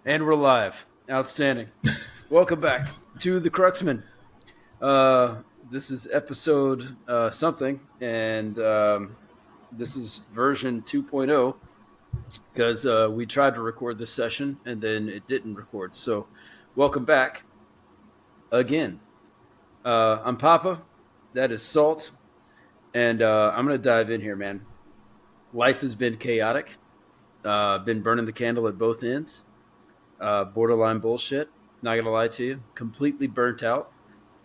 And we're live. Outstanding. Welcome back to the Cruxman. This is episode something, and this is version 2.0 because we tried to record this session and then it didn't record. So, welcome back again. I'm Papa. That is Salt. And I'm going to dive in here, man. Life has been chaotic. Been burning the candle at both ends. Borderline bullshit. Not gonna lie to you, completely burnt out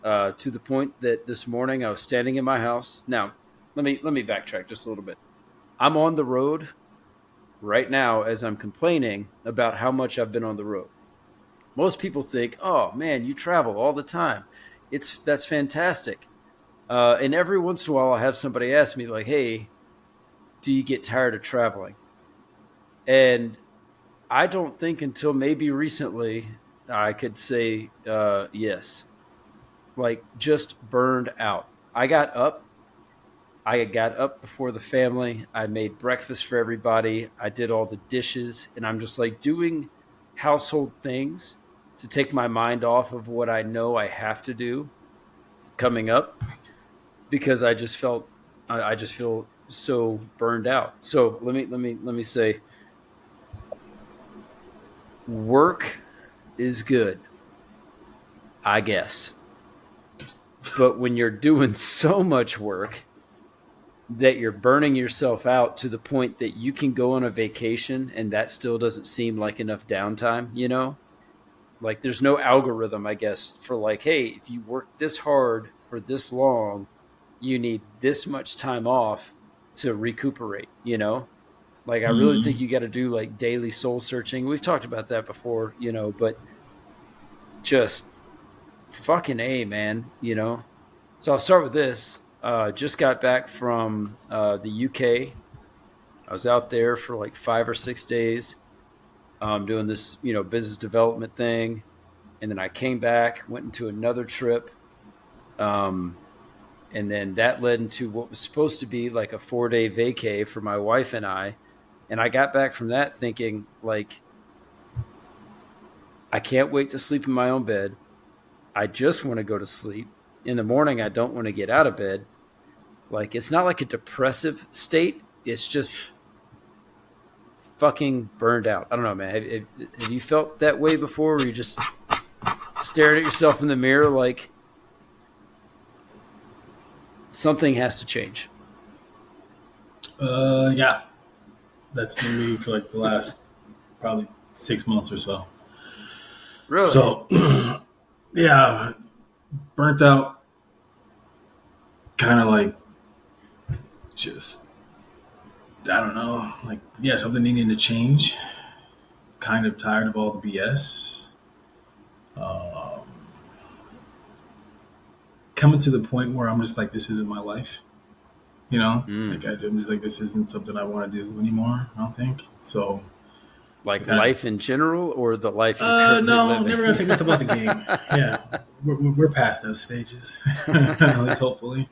to the point that this morning I was standing in my house. Now, let me backtrack just a little bit. I'm on the road right now as I'm complaining about how much I've been on the road. Most people think, "Oh man, you travel all the time. That's fantastic." And every once in a while, I have somebody ask me like, "Hey, do you get tired of traveling?" And I don't think until maybe recently I could say yes. Like just burned out. I got up before the family. I made breakfast for everybody. I did all the dishes, and I'm just like doing household things to take my mind off of what I know I have to do coming up because I just feel so burned out. So let me say work is good, I guess. But when you're doing so much work that you're burning yourself out to the point that you can go on a vacation and that still doesn't seem like enough downtime, you know? Like there's no algorithm, I guess, for like, hey, if you work this hard for this long, you need this much time off to recuperate, you know? Like I really think Mm. you got to do like daily soul searching. We've talked about that before, you know, but just fucking A, man, you know? So I'll start with this. Just got back from the UK. I was out there for like 5 or 6 days doing this, business development thing. And then I came back, went into another trip. Um, and then that led into what was supposed to be like a 4 day vacay for my wife and I. And I got back from that thinking, like, I can't wait to sleep in my own bed. I just want to go to sleep. In the morning, I don't want to get out of bed. Like, it's not like a depressive state. It's just fucking burned out. I don't know, man. Have you felt that way before where you just staring at yourself in the mirror like something has to change? Yeah, that's been me for like the last probably 6 months or so. Really? So, yeah, burnt out, kind of like just, I don't know, like, yeah, something needing to change. Kind of tired of all the BS. Um, Coming to the point where I'm just like, this isn't my life. You know, Mm. like I'm just like, this isn't something I want to do anymore. I don't think so. I Like kind of, life in general or the life you're currently no, living? never gonna take this about the game. Yeah, we're past those stages. At least hopefully.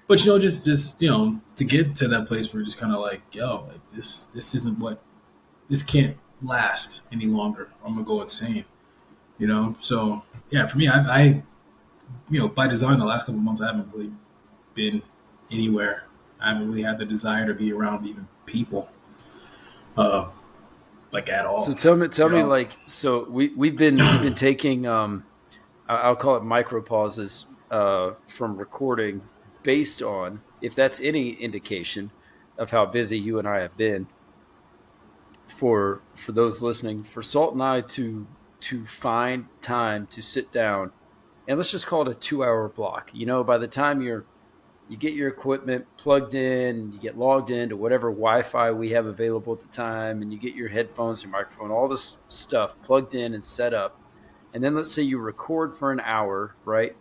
But just to get to that place where you're just kind of like, yo, like this isn't what this can't last any longer. I'm gonna go insane. So yeah, for me, I by design, the last couple of months, I haven't really been anywhere. I haven't really had the desire to be around even people, uh, like at So all. tell You me, know. like, so we've been taking I'll call it micro pauses from recording based on if that's any indication of how busy you and I have been. For those listening, for Salt and I to find time to sit down and let's just call it a 2 hour block. You know, by the time you get your equipment plugged in, you get logged into whatever Wi-Fi we have available at the time, and you get your headphones, your microphone, all this stuff plugged in and set up. And then let's say you record for an hour, right?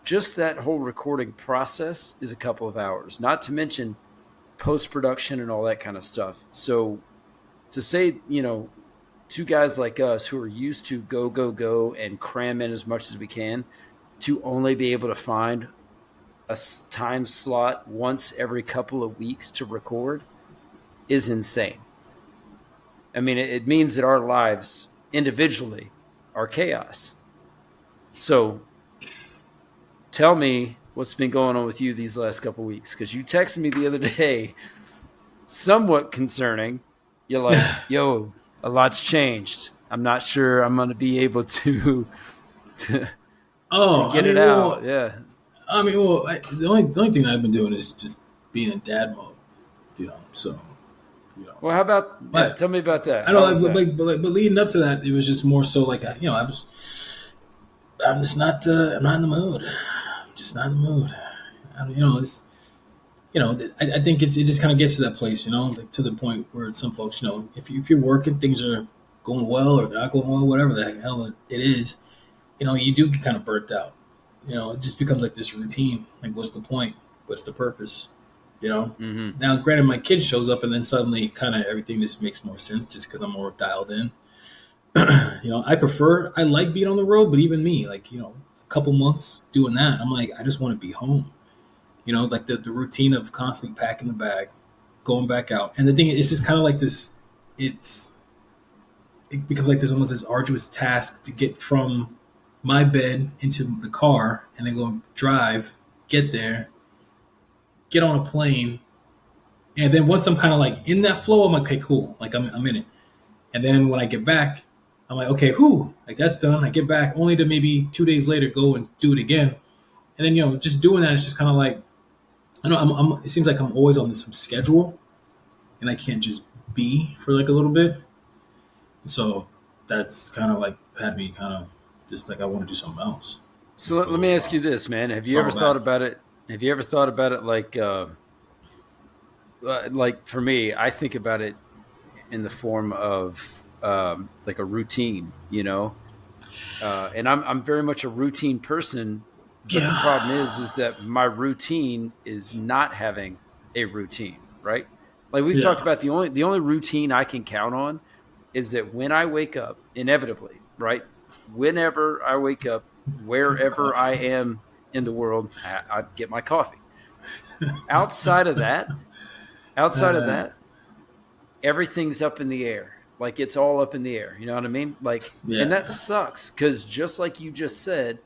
Just that whole recording process is a couple of hours, not to mention post production and all that kind of stuff. So to say, two guys like us who are used to go, go, go and cram in as much as we can to only be able to find a time slot once every couple of weeks to record is insane. I mean, it means that our lives individually are chaos. So tell me what's been going on with you these last couple of weeks, because you texted me the other day, somewhat concerning. You're like, yo, a lot's changed. I'm not sure I'm going to be able to Oh, get it out. Yeah. the only thing I've been doing is just being in dad mode, So, Well, how about, yeah, but tell me about that. I How don't was like, that? but leading up to that, it was just more so like, I'm just not, I'm not in the mood. I'm just not in the mood. It's, I think it just kind of gets to that place, like to the point where some folks, if you're working, things are going well or they're not going well, whatever the hell it is, you do get kind of burnt out. It just becomes like this routine. Like, what's the point? What's the purpose? Mm-hmm. Now, granted, my kid shows up and then suddenly kind of everything just makes more sense just because I'm more dialed in. I like being on the road, but even me, like, a couple months doing that, I'm like, I just want to be home. Like the routine of constantly packing the bag, going back out. And the thing is, it's just kind of like this, it becomes like there's almost this arduous task to get from my bed into the car and then go drive, get there, get on a plane. And then once I'm kind of like in that flow, I'm like, okay, cool. Like I'm in it. And then when I get back, I'm like, okay, whew, like that's done. I get back only to maybe 2 days later go and do it again. And then, just doing that, it's just kind of like, I know it seems like I'm always on some schedule and I can't just be for like a little bit. So that's kind of like had me kind of just like, I want to do something else. So let me ask you this, man. Have you ever thought about it? Have you ever thought about it like for me, I think about it in the form of like a routine, and I'm very much a routine person. But the problem is that my routine is not having a routine, right? Like we've talked about, the only routine I can count on is that when I wake up, inevitably, right? Whenever I wake up, wherever I am in the world, I get my coffee. Outside of that, everything's up in the air. Like it's all up in the air. You know what I mean? Like, and that sucks because just like you just said,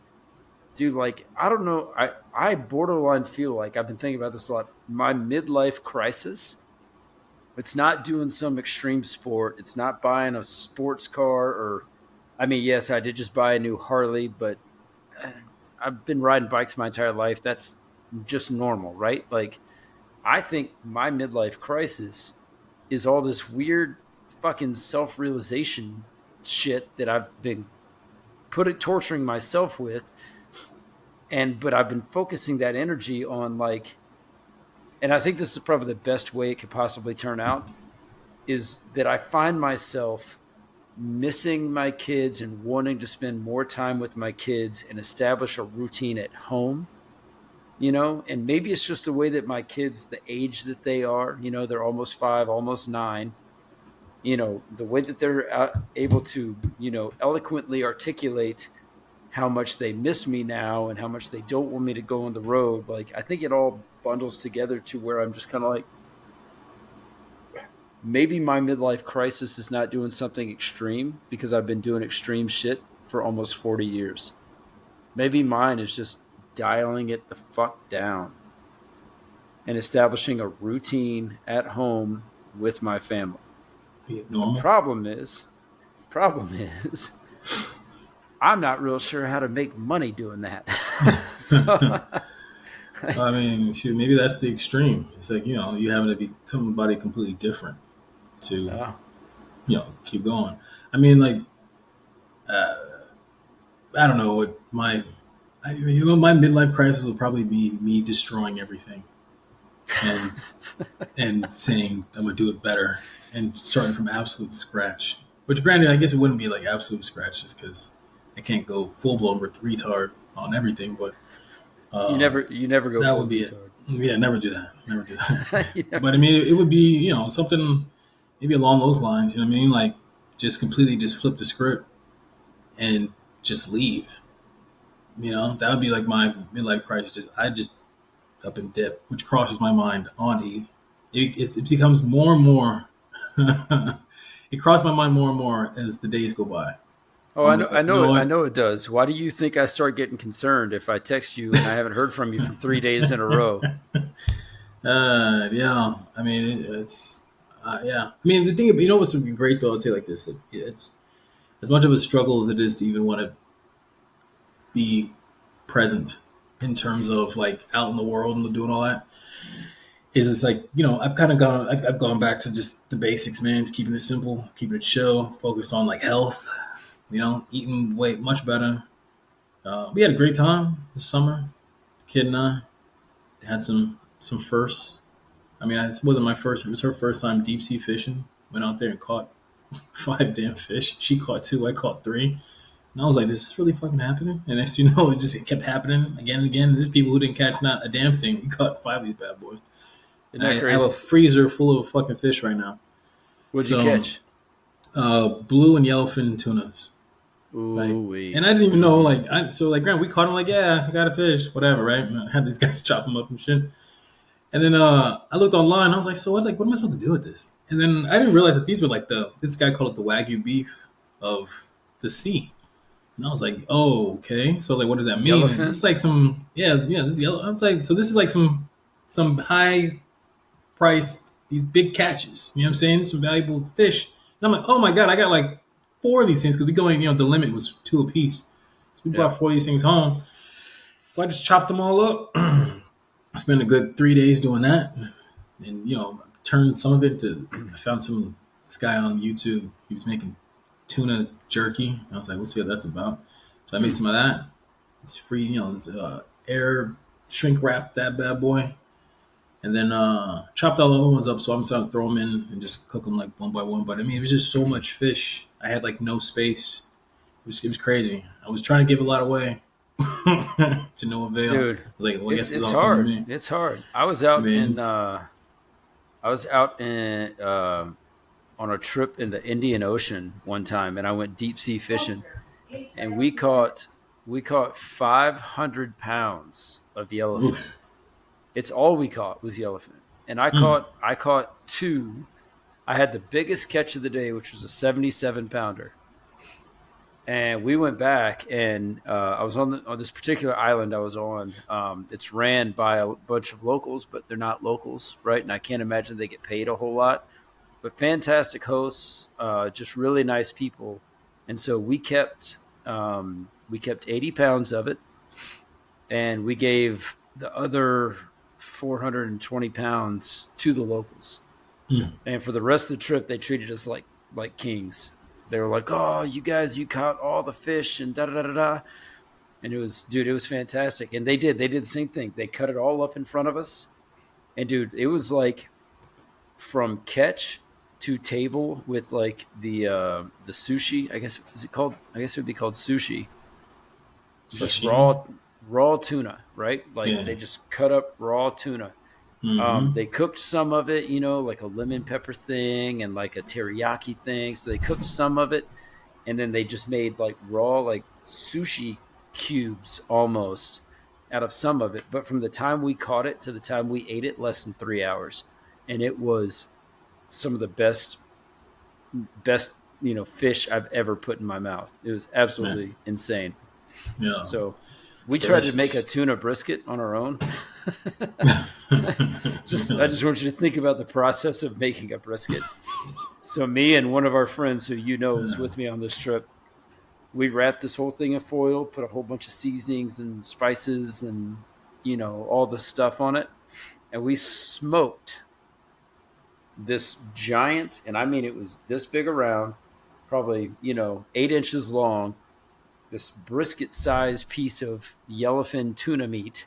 dude, like, I don't know. I borderline feel like I've been thinking about this a lot. My midlife crisis, it's not doing some extreme sport. It's not buying a sports car or, I mean, yes, I did just buy a new Harley, but I've been riding bikes my entire life. That's just normal, right? Like, I think my midlife crisis is all this weird fucking self-realization shit that I've been torturing myself with. But I've been focusing that energy on like, and I think this is probably the best way it could possibly turn out, is that I find myself missing my kids and wanting to spend more time with my kids and establish a routine at home, and maybe it's just the way that my kids, the age that they are, they're almost 5, almost 9, the way that they're able to, eloquently articulate how much they miss me now and how much they don't want me to go on the road. Like, I think it all bundles together to where I'm just kind of like, maybe my midlife crisis is not doing something extreme because I've been doing extreme shit for almost 40 years. Maybe mine is just dialing it the fuck down and establishing a routine at home with my family. The problem is, I'm not real sure how to make money doing that. I mean, shoot, maybe that's the extreme. It's like, you having to be somebody completely different to, keep going. I mean, like, I don't know what my midlife crisis will probably be me destroying everything and and saying I'm gonna do it better and starting from absolute scratch. Which, granted, I guess it wouldn't be like absolute scratch just because I can't go full blown retard on everything. But you never go. That full would be retard. it. Yeah, never do that. Never do that. But I mean, it would be something maybe along those lines. You know what I mean? Like just completely just flip the script and just leave. That would be like my midlife crisis. I just up and dip, which crosses my mind on E. It becomes more and more. it crossed my mind more and more as the days go by. Oh, I I'm know, just I like, you know, know I what? know it does. Why do you think I start getting concerned if I text you and I haven't heard from you for 3 days in a row? Yeah. I mean, it's yeah. I mean, the thing, you know, what's great though? I'll tell you like this: it's as much of a struggle as it is to even want to be present in terms of like out in the world and doing all that. Is it's like, you know, I've gone back to just the basics, man. It's keeping it simple, keeping it chill, focused on like health. You know, eating way much better. We had a great time this summer. Kid and I had some firsts. I mean, it wasn't my first. It was her first time deep sea fishing. Went out there and caught 5 damn fish. She caught 2. I caught 3. And I was like, "Is this really fucking happening?" And next thing you know, it kept happening again and again. And there's people who didn't catch not a damn thing. We caught 5 of these bad boys. Isn't And that I have a crazy? freezer full of fucking fish right now. What'd you So, catch? blue and yellowfin tunas. Like, Ooh wee. and I didn't even know, like, so like, Grant, we caught him, like, yeah, I got a fish, whatever, right? And I had these guys chop them up and shit. And then I looked online. I was like, so what am I supposed to do with this? And then I didn't realize that these were like this guy called it the Wagyu beef of the sea. And I was like, oh, okay. So like, what does that mean? And this Yellowfin? is like some, yeah, this is yellow. I was like, so this is like some high priced, these big catches. You know what I'm saying? Some valuable fish. And I'm like, oh my god, I got like 4 of these things because we going, you know, the limit was 2 a piece. So we Yeah. brought 4 of these things home. So I just chopped them all up. I spent a good 3 days doing that, and you know, turned some of it to. I found this guy on YouTube. He was making tuna jerky. I was like, let's see what that's about. So I made Hmm. some of that. It's free, you know. It's air shrink wrap that bad boy, and then chopped all the other ones up. So I'm just gonna throw them in and just cook them like one by one. But I mean, it was just so much fish. I had like no space. It was crazy. I was trying to give a lot away to no avail. I Dude, was like, well, I it's guess it's it's all coming to hard. me. It's hard. I mean, I was out in on a trip in the Indian Ocean one time, and I went deep sea fishing, and we caught 500 pounds of yellowfin. oof. It's all we caught was yellowfin, and Mm. I caught 2. I had the biggest catch of the day, which was a 77 pounder. And we went back, and I was on this particular island I was on. It's ran by a bunch of locals, but they're not locals, right? And I can't imagine they get paid a whole lot. But fantastic hosts, just really nice people. And so we kept 80 pounds of it, and we gave the other 420 pounds to the locals. Mm. And for the rest of the trip, they treated us like kings. They were like, "Oh, you guys, you caught all the fish and da da da da da." And it was fantastic. And they did the same thing. They cut it all up in front of us. And dude, it was like from catch to table with like the sushi. I guess is it called? I guess it would be called sushi. Just Sashimi. raw tuna, right? Like Yeah. they just cut up raw tuna. Mm-hmm. They cooked some of it, like a lemon pepper thing and like a teriyaki thing. So they cooked some of it, and then they just made like raw, like sushi cubes almost out of some of it. But from the time we caught it to the time we ate it, less than 3 hours, and it was some of the best fish I've ever put in my mouth. It was Man. absolutely insane. Yeah. So It's we tried to make a delicious. tuna brisket on our own. I just want you to think about the process of making a brisket. So me and one of our friends who was Yeah. with me on this trip, we wrapped this whole thing in foil, put a whole bunch of seasonings and spices and all the stuff on it, and we smoked this giant, and I mean it was this big around, probably 8 inches long, this brisket sized piece of yellowfin tuna meat,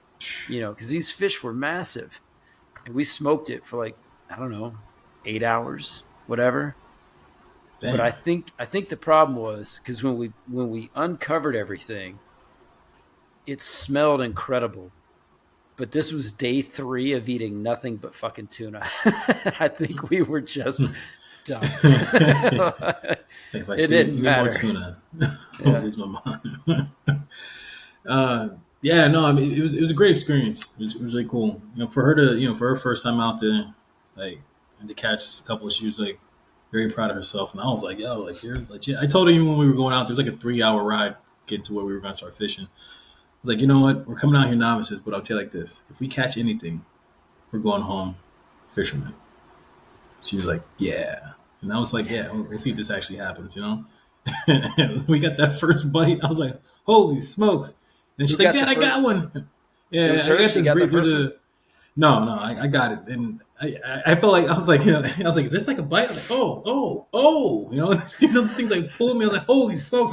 because these fish were massive, and we smoked it for like, I don't know, 8 hours, whatever. But I Damn. think I think the problem was because when we uncovered everything, it smelled incredible. But this was day 3 of eating nothing but fucking tuna. I think we were just done. It If I see didn't any more matter. tuna, I'll Yeah. lose my mind. uh, yeah, no, I mean, it was a great experience. It was really cool. For her to, for her first time out there, like, and to catch a couple, she was like, very proud of herself. And I was like, yo, like, you're legit. I told her even when we were going out, there was like a 3-hour ride getting to where we were going to start fishing. I was like, you know what? We're coming out here novices, but I'll tell you like this. If we catch anything, we're going home fishermen. She was like, yeah. And I was like, yeah, we'll see if this actually happens, you know? We got that first bite. I was like, holy smokes. And she's like, Dad, I got one. It Yeah, was I her. got She this got the brief. It was first one. a no, I got it. And I felt like I was like, I was like, is this like a bite? I was like, oh, the things like pulled me. I was like, holy smokes,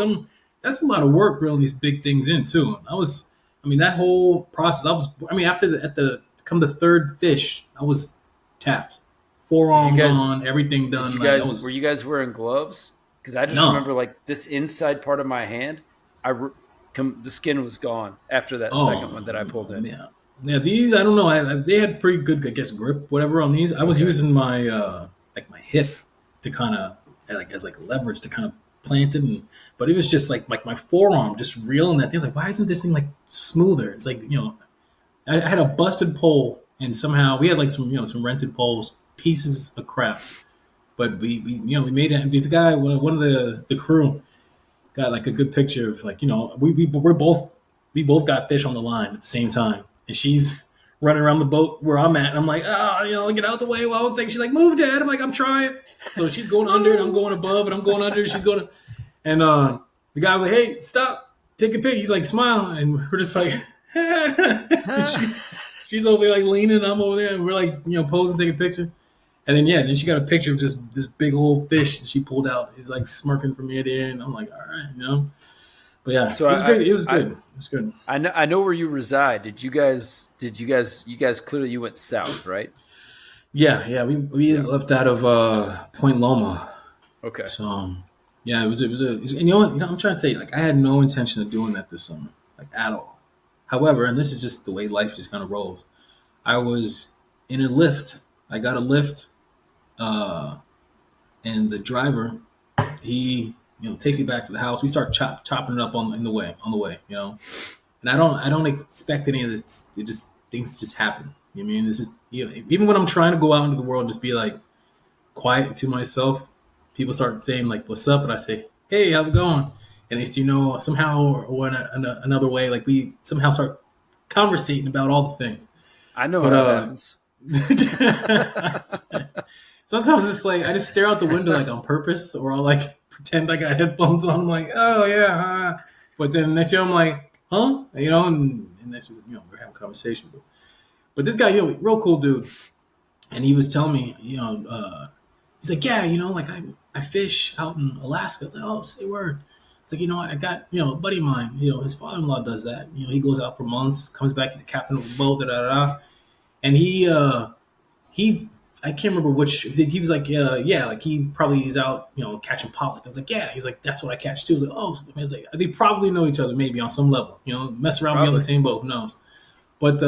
that's a lot of work reeling these big things in too. I mean, that whole process. After come the third fish, I was tapped, Did you forearm guys? gone, everything Did done. you Like I guys? Were was you guys wearing gloves? Because I just no, remember like this inside part of my hand. The skin was gone after that second oh one that I pulled in. yeah, yeah. These I don't know. They had pretty good, I guess, grip, whatever on these. I was Okay. using my like my hip to kind of like as like leverage to kind of plant it, but it was just like my forearm just reeling that thing. I was like, why isn't this thing like smoother? It's like I had a busted pole, and somehow we had like some rented poles, pieces of crap. But we made it. This guy, one of the crew, got like a good picture of like we both got fish on the line at the same time, and she's running around the boat where I'm at, and I'm like, get out the way. While I was like, she's like, move, Dad. I'm like, I'm trying. So she's going under, and I'm going above, and I'm going under. She's going, and the guy was like, hey, stop, take a pic. He's like, smile, and we're just like, and she's over there like leaning, and I'm over there, and we're like posing, taking a picture. And then she got a picture of just this big old fish that she pulled out. She's like smirking from ear to ear, and I'm like, all right. But yeah, So it was great. It was I good. It was good. I know where you reside. You guys clearly you went south, right? Yeah. We Yeah. left out of Point Loma, Okay. so yeah, and I'm trying to tell you, like I had no intention of doing that this summer, like at all. However, and this is just the way life just kind of rolls. I was in a lift. I got a lift, uh, and the driver he takes me back to the house. We start chopping it up on the way, and I don't expect any of this. It just things just happen. You know what I mean? This is even when I'm trying to go out into the world, just be like quiet to myself. People start saying like, "What's up?" and I say, "Hey, how's it going?" And they somehow or another way, like we somehow start conversating about all the things. I know But how it happens. sometimes it's like I just stare out the window like on purpose, or I'll like pretend I got headphones on. I'm like, oh yeah, but then next year I'm like, huh, and that's we're having a conversation. But this guy, real cool dude, and he was telling me, he's like, yeah, like I fish out in Alaska. I was like, oh, say word. It's like, I got, a buddy of mine, his father-in-law does that. He goes out for months, comes back, he's a captain of a boat, da da da. And he I can't remember which he was like like he probably is out catching pollock. I was like yeah, he's like that's what I catch too. I was like oh, I was like they probably know each other maybe on some level, mess around, be on the Probably. same boat, who knows. But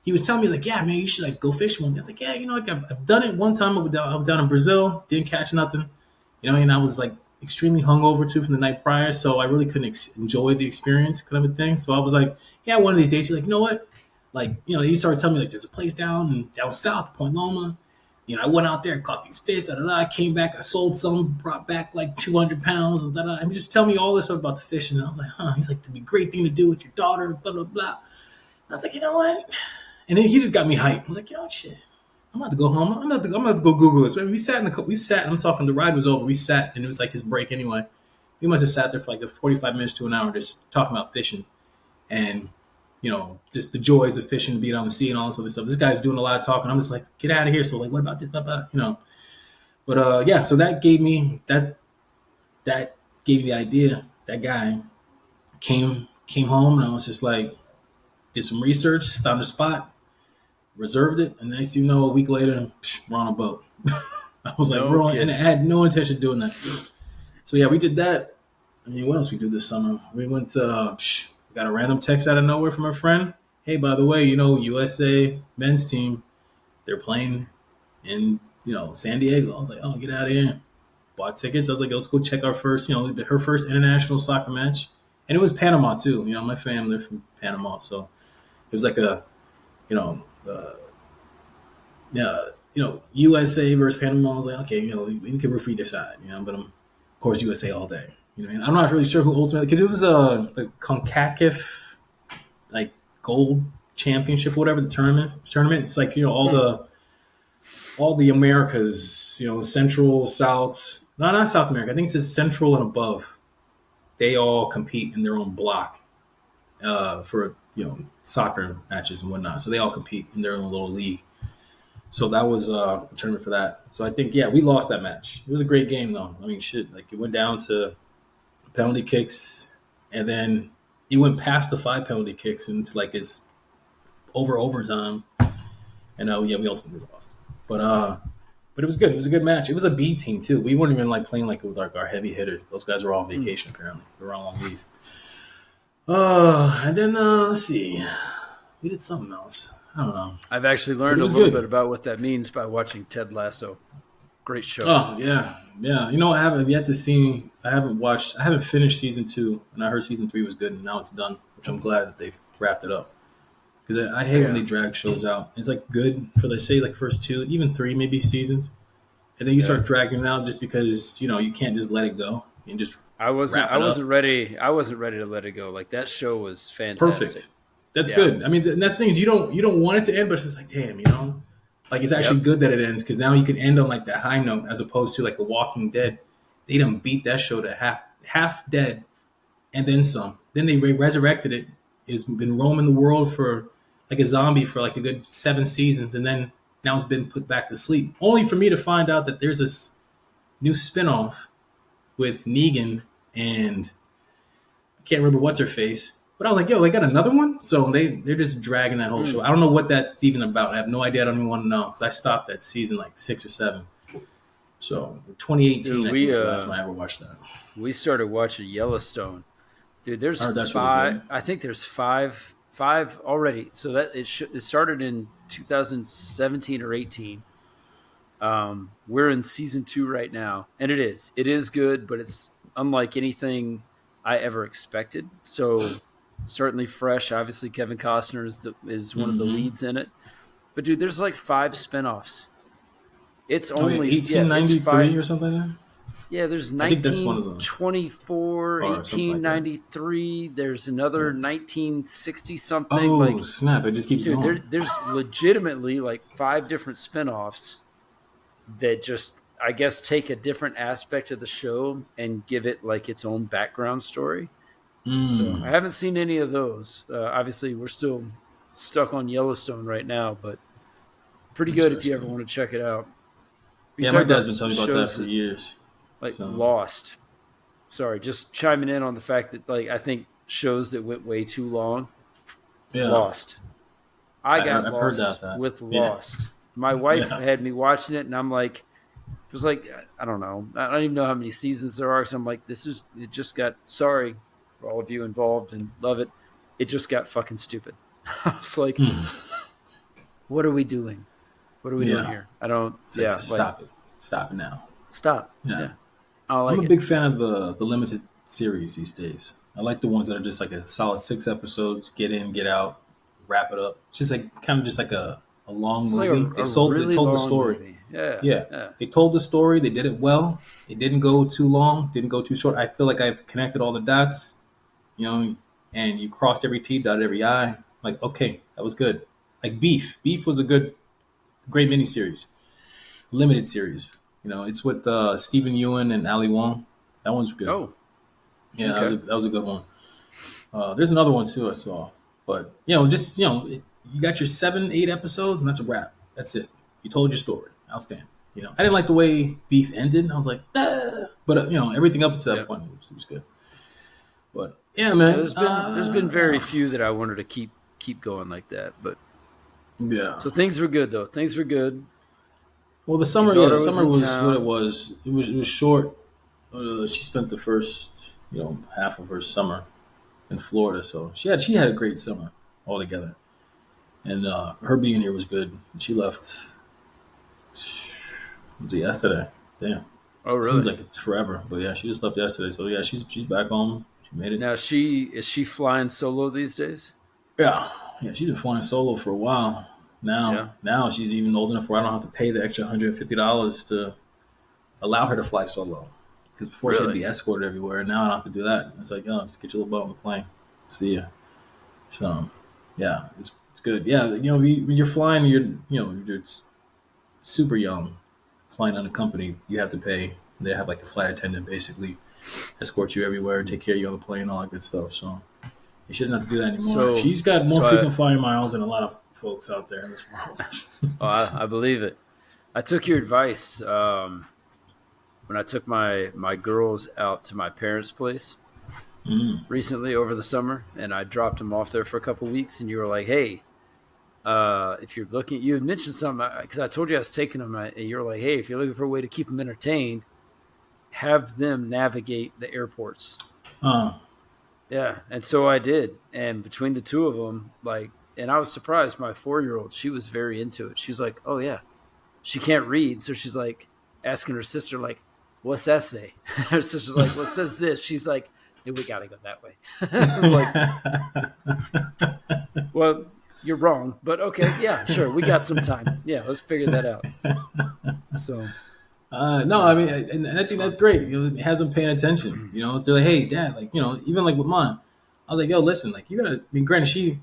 he was telling me, he's like yeah man, you should like go fish one. I was like yeah, like I've done it one time. I was down in Brazil, didn't catch nothing, and I was like extremely hungover too from the night prior, so I really couldn't enjoy the experience kind of a thing. So I was like yeah, one of these days he's like you know what, like he started telling me like there's a place down south, Point Loma. I went out there, caught these fish, da da da. I came back, I sold some, brought back like 200 pounds, da da. And just tell me all this stuff about the fishing. And I was like, huh. He's like, it'd be a great thing to do with your daughter, blah blah blah. I was like, you know what? And then he just got me hyped. I was like, shit. I'm about to go home. I'm about to go Google this. We sat I'm talking. The ride was over. We sat, and it was like his break anyway. We must have sat there for like 45 minutes to an hour, just talking about fishing, and just the joys of fishing, being on the sea and all this other stuff. This guy's doing a lot of talking. I'm just like, get out of here. So like, what about this? Blah, blah, But yeah, so that gave me the idea. That guy came home, and I was just like, did some research, found a spot, reserved it, and next thing you know, a week later, we're on a boat. I was like, No and I kidding. had no intention of doing that. So yeah, we did that. I mean, what else we do this summer? We went to got a random text out of nowhere from a friend. Hey, by the way, USA men's team, they're playing in San Diego. I was like, oh, get out of here. Bought tickets. I was like, let's go check our first, her first international soccer match, and it was Panama too. My family from Panama, so it was like a, uh, yeah, USA versus Panama. I was like, okay, we can root for either side, but of course USA all day. You know what I mean? I'm not really sure who ultimately, because it was the CONCACAF like gold championship, or whatever the tournament. It's like all the Americas, Central, South, no, not South America. I think it's just Central and above. They all compete in their own block for soccer matches and whatnot. So they all compete in their own little league. So that was the tournament for that. So I think, we lost that match. It was a great game, though. I mean, shit, like it went down to penalty kicks, and then it went past the 5 penalty kicks into like it's overtime, and we ultimately lost. But it was good. It was a good match. It was a B team too. We weren't even like playing like with our heavy hitters. Those guys were all on vacation apparently. They were all on leave. And then let's see, we did something else. I don't know. I've actually learned a little bit about what that means by watching Ted Lasso. Great show. Oh yeah. I haven't yet to see. I haven't finished season 2, and I heard season 3 was good, and now it's done, which I'm glad that they've wrapped it up. Because I hate when they drag shows out. It's like good for, let's say, like first 2, even 3 maybe seasons, and then you start dragging it out just because you can't just let it go and just. I wasn't ready to let it go. Like that show was fantastic. Perfect. That's good. I mean, and that's the thing is you don't want it to end, but it's just like damn, like it's actually good that it ends because now you can end on like that high note as opposed to like The Walking Dead. They done beat that show to half dead, and then some. Then they resurrected it. It's been roaming the world for like a zombie for like a good 7 seasons, and then now it's been put back to sleep. Only for me to find out that there's this new spinoff with Negan and I can't remember what's her face. But I was like, yo, they got another one? So they're just dragging that whole show. I don't know what that's even about. I have no idea. I don't even want to know because I stopped at season like 6 or 7. So 2018, I think was the last time I ever watched that. We started watching Yellowstone. Dude, there's 5. Really I think there's five already. So that it started in 2017 or 18. We're in season 2 right now, and it is good, but it's unlike anything I ever expected. So certainly fresh. Obviously, Kevin Costner is one of the leads in it. But dude, there's like 5 spinoffs. It's only 1893 or something like that? Yeah, there's 1924, 1893. Like there's another 1960 something. Oh, snap. It just keeps going. There's legitimately like 5 different spinoffs that just, I guess, take a different aspect of the show and give it like its own background story. So I haven't seen any of those. Obviously, we're still stuck on Yellowstone right now, but pretty good if you ever want to check it out. My dad's been telling me about that for years. Like Lost. Sorry, just chiming in on the fact that like I think shows that went way too long. Yeah. Lost. I got lost with Lost. My wife had me watching it, and I'm like, it was like, I don't know. I don't even know how many seasons there are. So I'm like, it just got, sorry for all of you involved and love it. It just got fucking stupid. I was like, what are we doing? What are we doing here? I don't, stop it. Stop it now. Stop. Yeah. I'm a big fan of the limited series these days. I like the ones that are just like a solid 6 episodes, get in, get out, wrap it up. It's just like kind of just like a long movie. They told the story. Movie. Yeah. They told the story. They did it well. It didn't go too long. Didn't go too short. I feel like I've connected all the dots, and you crossed every T, dotted every I. Like, okay, that was good. Like Beef. Beef was a great miniseries, limited series. It's with Stephen Ewan and Ali Wong. That one's good. Oh, yeah, okay. that was a good one. There's another one too I saw, but you got your 7-8 episodes and that's a wrap. That's it. You told your story. Outstanding. I didn't like the way Beef ended. I was like, but everything up to that point was good. But yeah, man, there's been very few that I wanted to keep going like that, but yeah. So things were good though. Things were good. Well, the summer was what it was. It was short. She spent the first half of her summer in Florida, so she had a great summer altogether. And her being here was good. She left. Was it yesterday? Damn. Oh, really? Seems like it's forever, but yeah, she just left yesterday. So yeah, she's back home. She made it. Now is she flying solo these days? Yeah. She's been flying solo for a while. Yeah. Now she's even old enough where I don't have to pay the extra $150 to allow her to fly solo. Because before she had to Really? be escorted everywhere, and now I don't have to do that. It's like, oh, just get your little butt on the plane. See ya. So, yeah, it's good. Yeah, when you're flying, you're super young, flying unaccompanied. You have to pay. They have like a flight attendant basically escort you everywhere, take care of you on the plane, all that good stuff. So she doesn't have to do that anymore. So, She's got more so frequent flyer miles than a lot of folks out there in this world. I believe it. I took your advice when I took my girls out to my parents' place recently over the summer, and I dropped them off there for a couple of weeks. And you were like, "Hey, if you're looking," you had mentioned something because I told you I was taking them, and you were like, "Hey, if you're looking for a way to keep them entertained, have them navigate the airports." Uh, Yeah, and so I did, and between the two of them, and I was surprised. My 4-year-old, she was very into it. She was like, "Oh yeah," she can't read, so she's like asking her sister, like, "What's that say?" Her sister's like, "What says this?" She's like, "Hey, we gotta go that way." I'm like, "Well, you're wrong, but okay, yeah, sure, we got some time. Yeah, let's figure that out." So, no, yeah, I mean, and I think fun. that's great. It has them paying attention. They're like, "Hey, Dad," like, even like with mine, I was like, "Yo, listen, like, you gotta." I mean, granted, she's,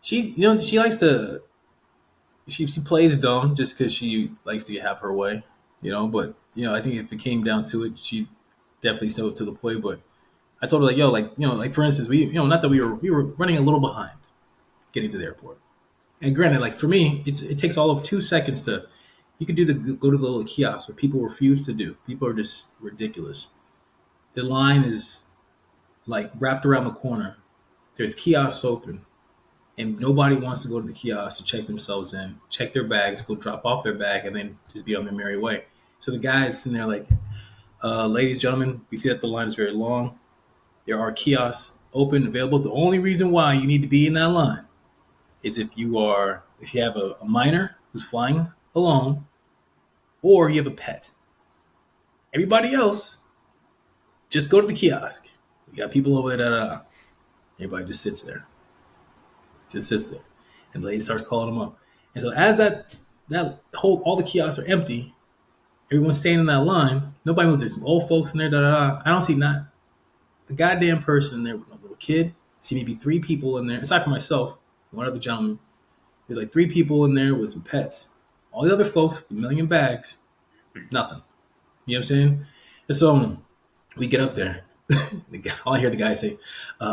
she likes to, she plays dumb just because she likes to have her way, But I think if it came down to it, she definitely stepped up to the plate. But I told her like, "Yo, like, like for instance, not that we were running a little behind getting to the airport." And granted, like for me, it takes all of 2 seconds to. You could go to the little kiosk, but people refuse to do. People are just ridiculous. The line is like wrapped around the corner. There's kiosks open, and nobody wants to go to the kiosk to check themselves in, check their bags, go drop off their bag, and then just be on their merry way. So the guys sitting there like, ladies, gentlemen, we see that the line is very long. There are kiosks open, available. The only reason why you need to be in that line is if you have a minor who's flying alone, or you have a pet. Everybody else, just go to the kiosk. We got people over there. Everybody just sits there. Just sits there. And the lady starts calling them up. And so as that whole all the kiosks are empty, everyone's staying in that line. Nobody moves. There's some old folks in there. I don't see not a goddamn person in there with a little kid. I see maybe 3 people in there, aside from myself, one other gentleman. There's like 3 people in there with some pets. All the other folks with a million bags, nothing. You know what I'm saying? And so we get up there. All I hear the guy say,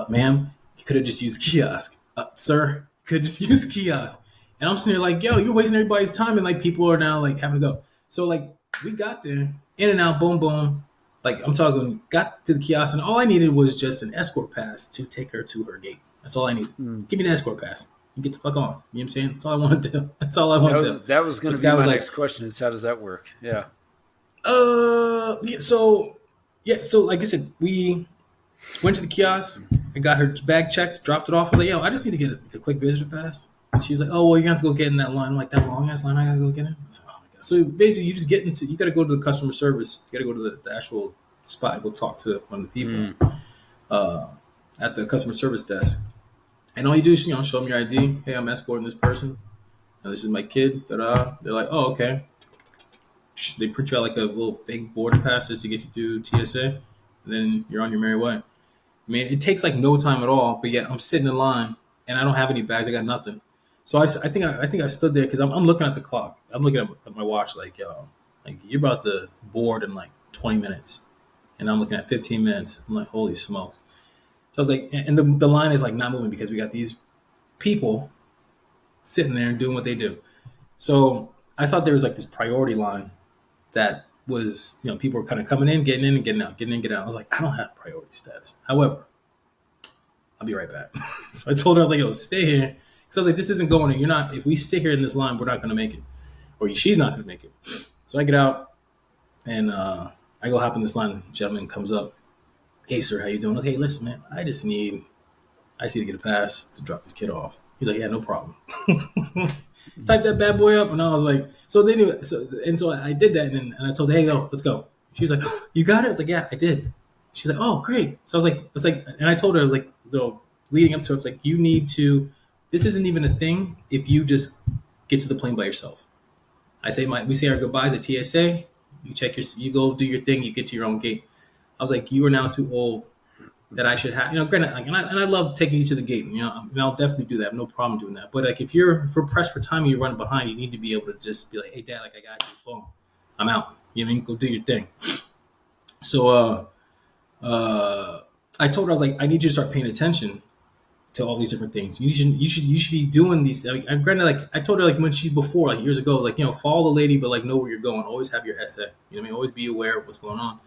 "Ma'am, you could have just used the kiosk. Sir, you could have just used the kiosk." And I'm sitting there like, "Yo, you're wasting everybody's time," and like people are now like having to go. So like we got there, in and out, boom, boom. Like I'm talking, got to the kiosk, and all I needed was just an escort pass to take her to her gate. That's all I needed. Mm. Give me the escort pass. You get the fuck on. You know what I'm saying? That's all I want to do. That's all I want to do. That was going But to the be guy my was like, next question: is how does that work? Yeah. yeah, so like I said, we went to the kiosk. I got her bag checked, dropped it off. I was like, "Yo, I just need to get a quick visitor pass." And she was like, "Oh, well, you're gonna have to go get in that line." I'm like, "That long ass line, I gotta go get in." I was like, "Oh my god!" So basically, you just you gotta go to the customer service. You gotta go to the actual spot, go talk to one of the people uh, at the customer service desk, and all you do is show them your ID. "Hey, I'm escorting this person. This is my kid." Da-da. They're like, "Oh, okay." They print you out like a little fake border pass just to get you to TSA, and then you're on your merry way. I mean, it takes like no time at all, but yet I'm sitting in line and I don't have any bags. I got nothing. So I think I stood there because I'm looking at the clock. I'm looking at my watch like, yo, like you're about to board in like 20 minutes, and I'm looking at 15 minutes. I'm like, holy smokes. So I was like, and the line is like not moving because we got these people sitting there doing what they do. So I thought there was like this priority line that was, people were kind of coming in, getting in and getting out, getting in, getting out. I was like, I don't have priority status. However, I'll be right back. So I told her, I was like, yo, stay here. Because I was like, this isn't going in. You're not, if we stay here in this line, we're not going to make it. Or she's not going to make it. So I get out and I go hop in this line. The gentleman comes up. "Hey, sir, how you doing?" "Hey, listen, man, I just need to get a pass to drop this kid off." He's like, "Yeah, no problem." Type that bad boy up, and I was like, so then, so I did that, and I told her, "Hey, yo, let's go." She was like, "You got it?" I was like, "Yeah, I did." She's like, "Oh, great." So I was like, and I told her, I was like, leading up to it, I was like, "You need to. This isn't even a thing if you just get to the plane by yourself. We say our goodbyes at TSA. You go do your thing. You get to your own gate. I was like, you are now too old that I should have. Granted, like, and I love taking you to the gate. And I'll definitely do that. I have no problem doing that. But like, if you're pressed for time and you're running behind, you need to be able to just be like, hey, Dad, like I got you. Boom, I'm out. You know what I mean? Go do your thing. So I told her, I was like, I need you to start paying attention to all these different things. You should be doing these. Like, and granted, like I told her, like when before, like years ago, like follow the lady, but like know where you're going. Always have your essay. You know what I mean? Always be aware of what's going on.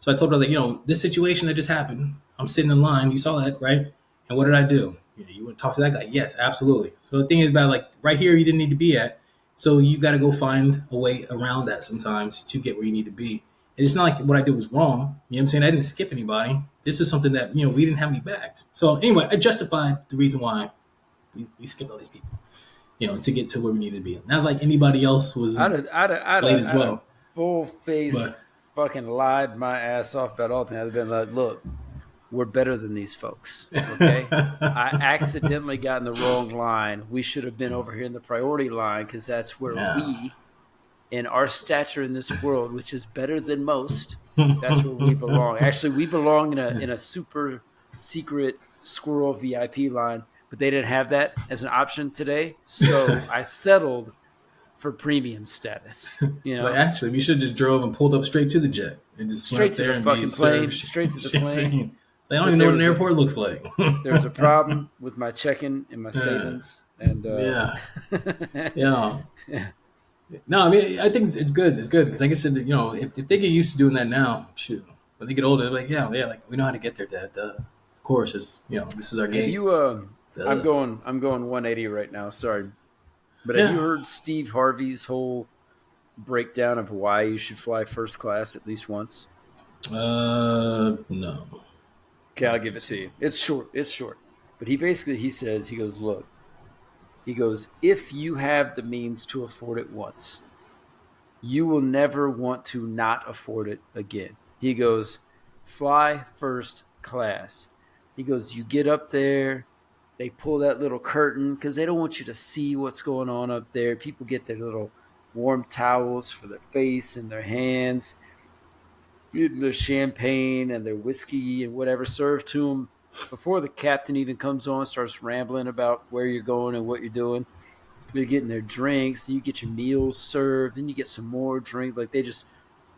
So I told her, like, this situation that just happened. I'm sitting in line. You saw that, right? And what did I do? You went to talk to that guy. Yes, absolutely. So the thing is about like right here, you didn't need to be at. So you got to go find a way around that sometimes to get where you need to be. And it's not like what I did was wrong. You know what I'm saying? I didn't skip anybody. This was something that, we didn't have any bags. So anyway, I justified the reason why we skipped all these people, to get to where we needed to be. Not like anybody else was late as well. Full face fucking lied my ass off about all things. I'd been like, look, we're better than these folks. Okay. I accidentally got in the wrong line. We should have been over here in the priority line because that's where we, in our stature in this world, which is better than most, that's where we belong. Actually, we belong in a super secret squirrel VIP line, but they didn't have that as an option today. So I settled for premium status. So actually, we should have just drove and pulled up straight to the jet and just straight to the fucking plane. Straight to the plane. I don't even know what an airport looks like. There's a problem with my check-in and my savings, and yeah. No, I mean, I think it's good. It's good because, like I said, if they get used to doing that now, shoot, when they get older, they're like, like we know how to get there, Dad. Of course, it's this is our game. I'm going 180 right now. Sorry, but have you heard Steve Harvey's whole breakdown of why you should fly first class at least once? No. Okay, I'll give it to you. It's short. But he says, look, if you have the means to afford it once, you will never want to not afford it again. He goes, fly first class. He goes, you get up there, they pull that little curtain because they don't want you to see what's going on up there. People get their little warm towels for their face and their hands, their champagne and their whiskey and whatever served to them before the captain even comes on, starts rambling about where you're going and what you're doing. They're getting their drinks, you get your meals served, then you get some more drink. Like it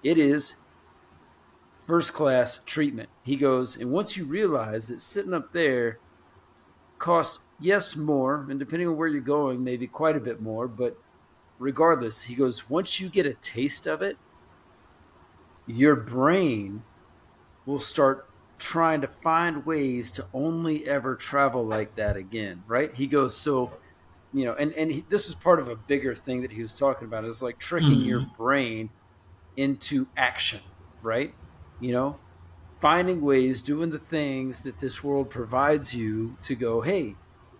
is first class treatment. He goes, and once you realize that sitting up there costs, yes, more, and depending on where you're going, maybe quite a bit more, but regardless, he goes, once you get a taste of it, your brain will start trying to find ways to only ever travel like that again, right? He goes, so, this is part of a bigger thing that he was talking about, is like tricking your brain into action, right? Finding ways, doing the things that this world provides you to go, hey,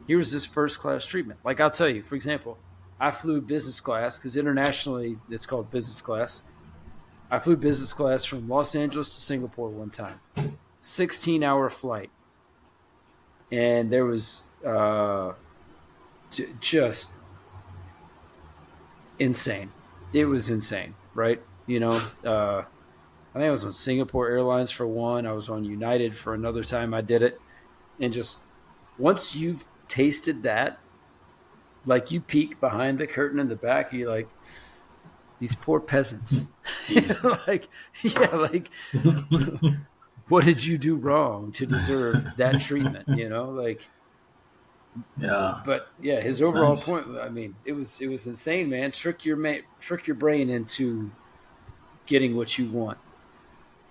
here's this first class treatment. Like I'll tell you, for example, I flew business class because internationally it's called business class. I flew business class from Los Angeles to Singapore one time. 16-hour flight. And there was just insane. It was insane, right? I think I was on Singapore Airlines for one. I was on United for another time I did it. And just once you've tasted that, like you peek behind the curtain in the back, you're like, these poor peasants. What did you do wrong to deserve that treatment? But yeah, his overall point, I mean, it was insane, man. Trick your brain into getting what you want.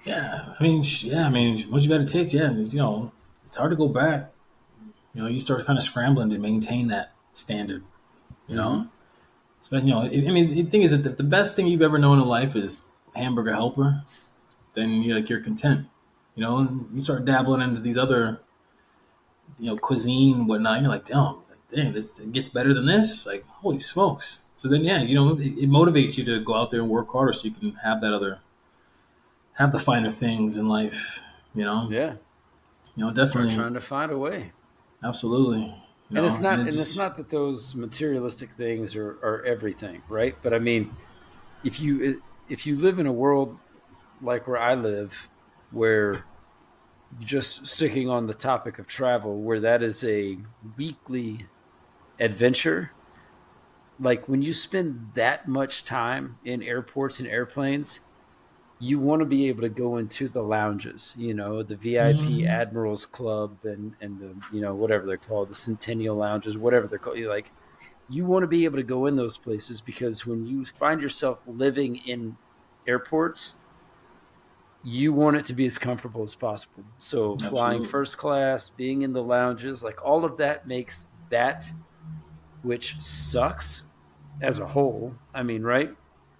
I mean, once you got a taste, it's hard to go back. You start kind of scrambling to maintain that standard. So, the thing is that the best thing you've ever known in life is hamburger helper. Then you're content. And you start dabbling into these other, cuisine and whatnot. You're like, damn, this it gets better than this. Like, holy smokes! So then, it motivates you to go out there and work harder so you can have the finer things in life. Yeah. Definitely trying to find a way. Absolutely. You And know, it's and not, it and it's just not that those materialistic things are everything, right? But I mean, if you live in a world like where I live, where just sticking on the topic of travel, where that is a weekly adventure, like when you spend that much time in airports and airplanes, you want to be able to go into the lounges, the VIP mhm. Admirals Club and the, whatever they're called, the Centennial Lounges, whatever they're called. You want to be able to go in those places because when you find yourself living in airports, you want it to be as comfortable as possible. So flying Absolutely. first class, being in the lounges, like all of that makes that, which sucks as a whole. I mean, right?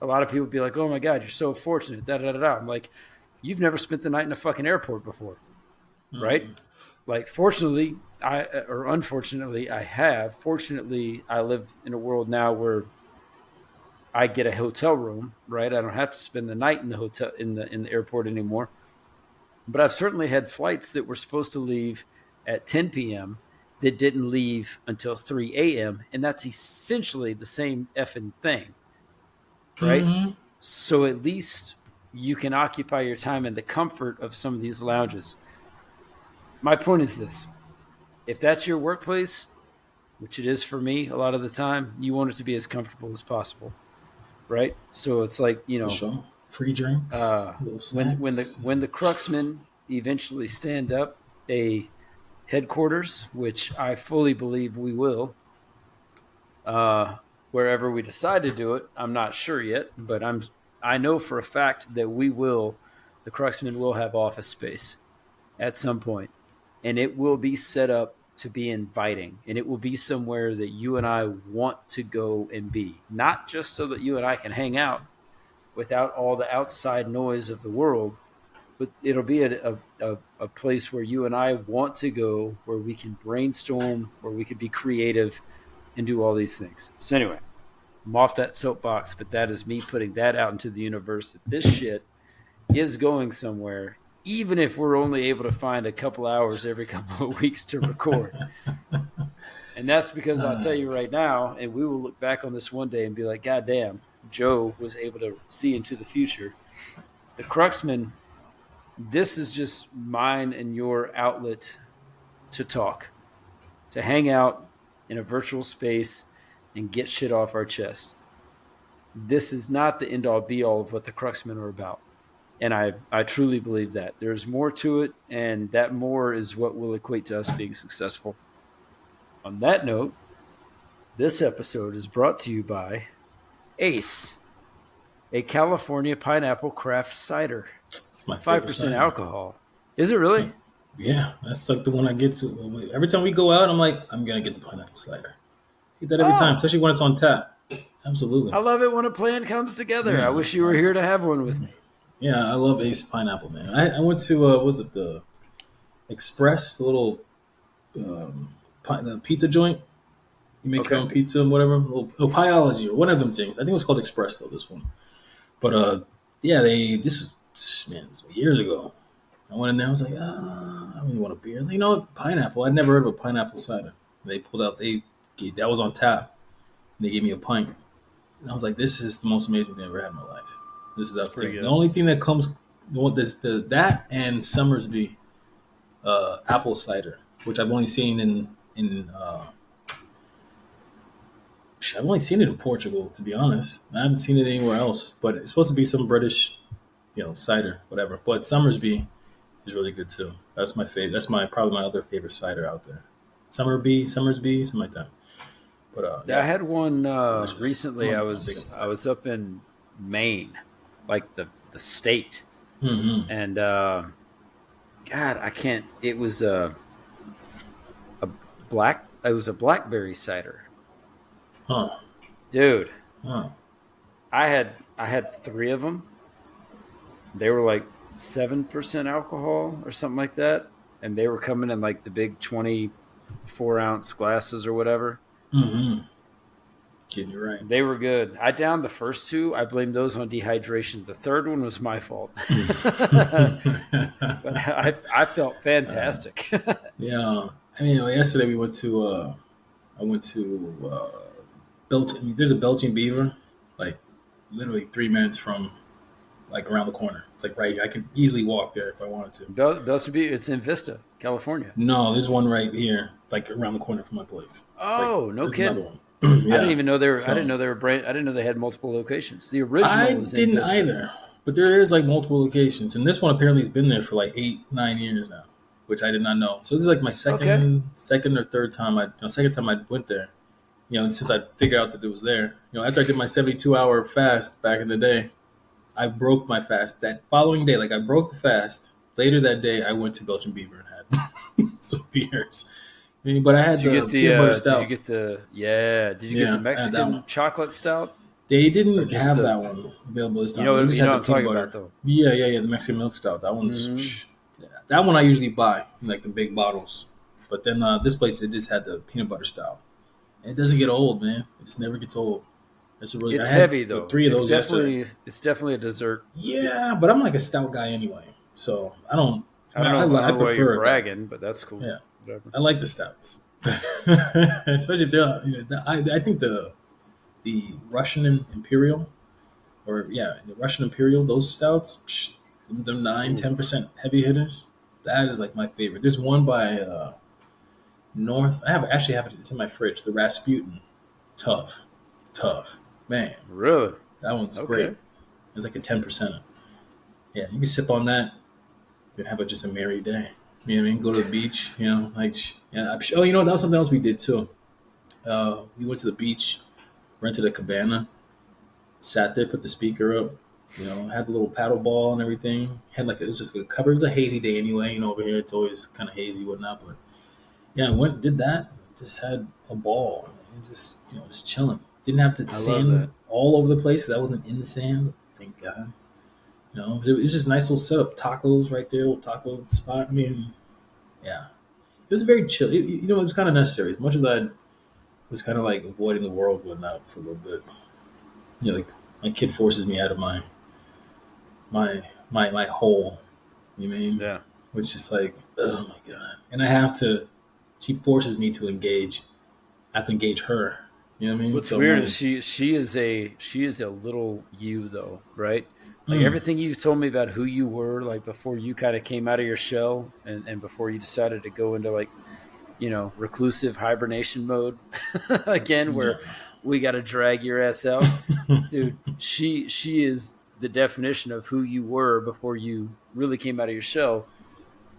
A lot of people be like, "Oh my god, you're so fortunate." Da da da da. I'm like, you've never spent the night in a fucking airport before, right? Mm. Like, fortunately, or unfortunately, I have. Fortunately, I live in a world now where I get a hotel room, right? I don't have to spend the night in the hotel in the airport anymore. But I've certainly had flights that were supposed to leave at 10 p.m. that didn't leave until 3 a.m. And that's essentially the same effing thing, right? Mhm. So at least you can occupy your time in the comfort of some of these lounges. My point is this: if that's your workplace, which it is for me a lot of the time, you want it to be as comfortable as possible, right? So it's like, For sure. Free drinks, little when snacks. the Cruxmen eventually stand up a headquarters, which I fully believe we will, uh, wherever we decide to do it. I'm not sure yet, but I know for a fact that we will. The Cruxmen will have office space at some point, and it will be set up to be inviting, and it will be somewhere that you and I want to go and be, not just so that you and I can hang out without all the outside noise of the world, but it'll be a place where you and I want to go, where we can brainstorm, where we can be creative and do all these things. So anyway, I'm off that soapbox, but that is me putting that out into the universe that this shit is going somewhere, even if we're only able to find a couple hours every couple of weeks to record. And that's because I'll Uh, tell you right now, and we will look back on this one day and be like, God damn, Joe was able to see into the future. The Cruxman, this is just mine and your outlet to talk, to hang out in a virtual space and get shit off our chest. This is not the end all be all of what the Cruxmen are about. And I truly believe that. There's more to it, and that more is what will equate to us being successful. On that note, this episode is brought to you by Ace, a California pineapple craft cider, it's my favorite 5% cider. alcohol. Is it really? Yeah, that's like the one I get to. Every time we go out, I'm like, I'm gonna get the pineapple cider. Get that every time, Oh, especially when it's on tap. I Absolutely. love it when a plan comes together. I Yeah, wish you were here to have one with me. yeah. I love Ace Pineapple, man. I went to what was it, the Express, the little the pizza joint. You make your Okay. own pizza and whatever. Little Pieology or one of them things. I think it was called Express though. This one, but yeah, this was man, this was years ago. I went in there. I was like, I really want a beer. I was like, you know what, pineapple. I'd never heard of a pineapple cider. They pulled out. That was on tap. And they gave me a pint. And I was like, this is the most amazing thing I've ever had in my life. This is It's pretty outstanding. The good. only thing that comes, that and Summersby apple cider, which I've only seen in I've only seen it in Portugal, to be honest. I haven't seen it anywhere else. But it's supposed to be some British, cider, whatever. But Summersby is really good too. That's my favorite. That's probably my other favorite cider out there. Summersby, something like that. But I yeah, had one delicious. recently. I'm big on I cider. was up in Maine, like the state, Mm-hmm. and God, I can't. A black. It was a blackberry cider, Huh. dude. Huh. I had three of them. They were like 7% alcohol or something like that, and they were coming in like the big 24-ounce glasses or whatever. Mm-hmm. Getting you right. They were good. I downed the first two. I blamed those on dehydration. The third one was my fault. But I felt uh, fantastic. yeah. I mean, yesterday we went to I went to Belgian. There's a Belgian beaver, like literally 3 minutes from like around the corner. It's like right here. I could easily walk there if I wanted to. Belcher Beach. It's in Vista, California. No, there's one right here, like around the corner from my place. Like Oh, no there's another kidding. one. I didn't Yeah. even know they were. I didn't So know they were brand. I didn't know they had multiple locations. The I original is in didn't Vista. either, but there is like multiple locations, and this one apparently has been there for like 8, 9 years now, which I did not know. So this is like my Okay. second or third time. Second time I went there. Since I figured out that it was there. After I did my 72-hour fast back in the day, I broke my fast that following day. Like I broke the fast. Later that day, I went to Belgian Beaver and had some beers. But I had Did you the get the? peanut butter Did you stout. get the? Yeah. Did you get the Yeah, I had that Mexican one. chocolate stout They or didn't just have the? that one available this You time. know. We just You know had what the I'm peanut talking about butter. though. Yeah, the Mexican milk stout. That Hmm. one's yeah, that one I usually buy in like the big bottles. But then this place it just had the peanut butter stout. And it doesn't get old, man. It just never gets old. I It's had heavy like though. three of It's those yesterday. definitely. It's definitely a dessert. Yeah, but I'm like a stout guy anyway, so I don't. I don't know. I I don't know why you're prefer it though. bragging, but that's cool. Yeah, Whatever. I like the stouts, especially if they're. I think the Russian Imperial, or yeah, the Russian Imperial. Those stouts, them 9, Ooh. 10% heavy hitters. That is like my favorite. There's one by North. I have it. It's in my fridge. The Rasputin, tough man. Really? That one's great. Okay. It's like a 10%. Yeah, you can sip on that and have just a merry day. You know what I mean? Go to the beach. Yeah. Oh, that was something else we did too. We went to the beach, rented a cabana, sat there, put the speaker up. Had the little paddle ball and everything. Had it was just a cover. It was a hazy day anyway. Over here it's always kind of hazy, whatnot. But yeah, I went did that. Just had a ball and just chilling. Didn't have the I love sand that. all over the place because I wasn't in the sand. Thank God. It was just a nice little setup. Tacos right there, little taco spot. I mean, yeah, it was very chill. It was kind of necessary. As much as I was kind of like avoiding the world and whatnot for a little bit. Like my kid forces me out of my hole. You know what I mean? Yeah. Which is like, oh my God. And I have to. She forces me to engage. I have to engage her. You know what I mean? What's So weird is she is a little you though, right? Like mm, everything you've told me about who you were, like before you kind of came out of your shell and before you decided to go into like, reclusive hibernation mode again, yeah. where we got to drag your ass out, dude. She is the definition of who you were before you really came out of your shell.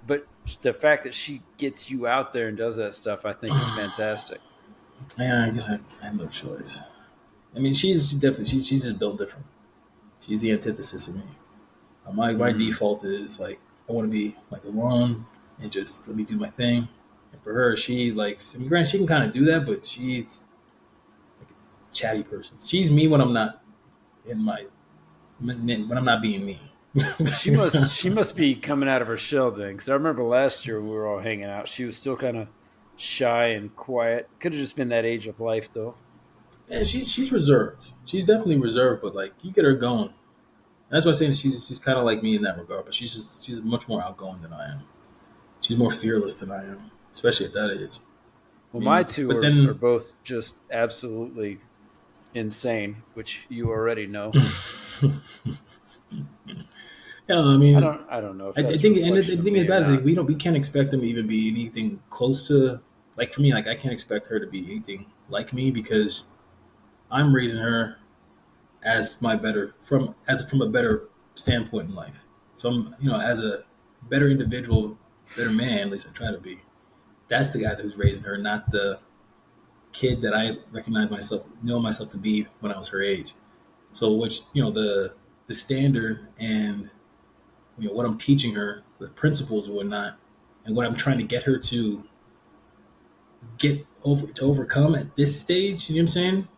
But the fact that she gets you out there and does that stuff, I think, is fantastic. Yeah, I guess I have no choice. I mean, she's definitely she's just built different. She's the antithesis of me. My Mm-hmm. default is like I want to be like alone and just let me do my thing. And for her, she likes. I mean, granted, she can kind of do that, but she's like a chatty person. She's me when I'm not in my when I'm not being me. She must be coming out of her shell then, because I remember last year we were all hanging out. She was still kind of shy and quiet. Could have just been that age of life, though. Yeah, she's reserved. She's definitely reserved, but like you get her going. That's why I'm saying she's kind of like me in that regard, but she's much more outgoing than I am. She's more fearless than I am, especially at that age. I Well, my mean, two but are then both just absolutely insane, which you already know. yeah, I I mean, don't I don't know if I that's a think, and the reflection of thing is me or bad is like not. we can't expect them to even be anything close to like for me. Like I can't expect her to be anything like me because I'm raising her as my better from a better standpoint in life. So I'm as a better individual, better man. At least I try to be. That's the guy who's raising her, not the kid that I know myself to be when I was her age. So which the standard and what I'm teaching her, the principles and whatnot, and what I'm trying to get her to overcome at this stage. You know what I'm saying?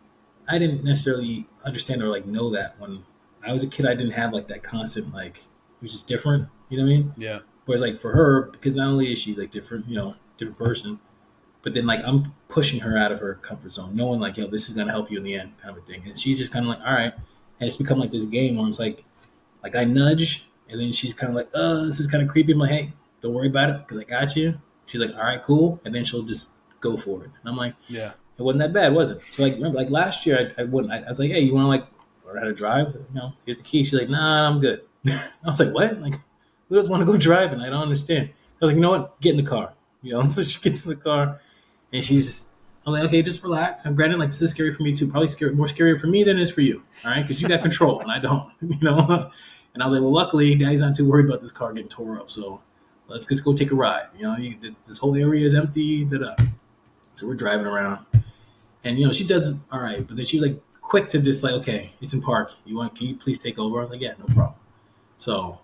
I didn't necessarily understand or like know that when I was a kid. I didn't have like that constant like it was just different. You know what I mean? Yeah. Whereas like for her, because not only is she like different, different person, but then like I'm pushing her out of her comfort zone, knowing like this is gonna help you in the end, kind of a thing. And she's just kind of like, all right, and it's become like this game where it's like I nudge, and then she's kind of like, this is kind of creepy. I'm like, hey, don't worry about it because I got you. She's like, all right, cool, and then she'll just go for it. And I'm like, Yeah. It wasn't that bad, was it? So like, remember, like last year, I wouldn't. I was like, hey, you want to like learn how to drive? Here's the key. She's like, nah, I'm good. I was like, what? Like, who doesn't want to go driving? I don't understand. I was like, you know what? Get in the car. So she gets in the car, and I'm like, okay, just relax. And granted, like this is scary for me too. Probably more scarier for me than it is for you. All right, because you got control and I don't. And I was like, well, luckily, Daddy's not too worried about this car getting tore up. So let's just go take a ride. This whole area is empty. So we're driving around, and she does all right. But then she was like quick to just like, okay, it's in park. Can you please take over? I was like, yeah, no problem. So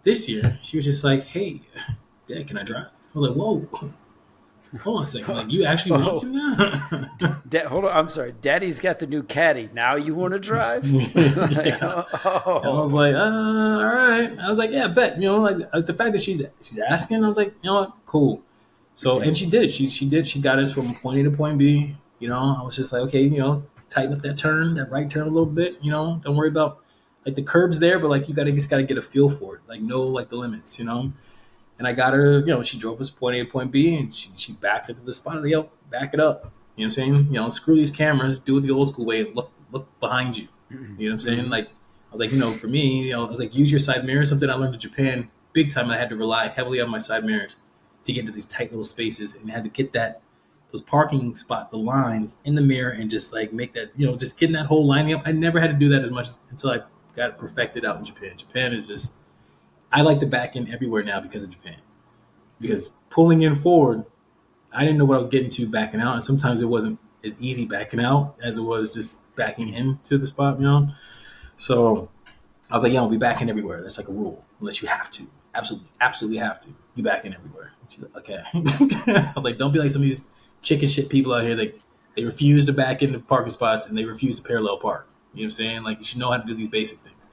this year she was just like, hey, Dad, can I drive? I was like, whoa. Hold on a second. Like, you actually want to now? Hold on. I'm sorry. Daddy's got the new caddy. Now you want to drive? Yeah. I was like, all right. I was like, yeah, bet. Like the fact that she's asking, I was like, you know what, cool. So, and she did it. She did. She got us from point A to point B. I was just like, okay, tighten up that right turn a little bit. Don't worry about like the curbs there, but like you just gotta get a feel for it. Like know like the limits. And I got her, she drove us point A to point B, and she backed into the spot. Like, back it up. You know what I'm saying? Screw these cameras. Do it the old school way. And look behind you. You know what I'm saying? Like, I was like, for me, I was like, use your side mirror. Something I learned in Japan big time. I had to rely heavily on my side mirrors to get into these tight little spaces, and I had to get those parking spot, the lines in the mirror, and just like make that, just getting that whole lining up. I never had to do that as much until I got it perfected out in Japan. Japan is just. I like to back in everywhere now because of Japan. Because pulling in forward, I didn't know what I was getting to backing out. And sometimes it wasn't as easy backing out as it was just backing into the spot, So I was like, we back in everywhere. That's like a rule. Unless you have to. Absolutely have to. You back in everywhere. She's like, okay. I was like, don't be like some of these chicken shit people out here that they refuse to back into parking spots and they refuse to parallel park. You know what I'm saying? Like, you should know how to do these basic things.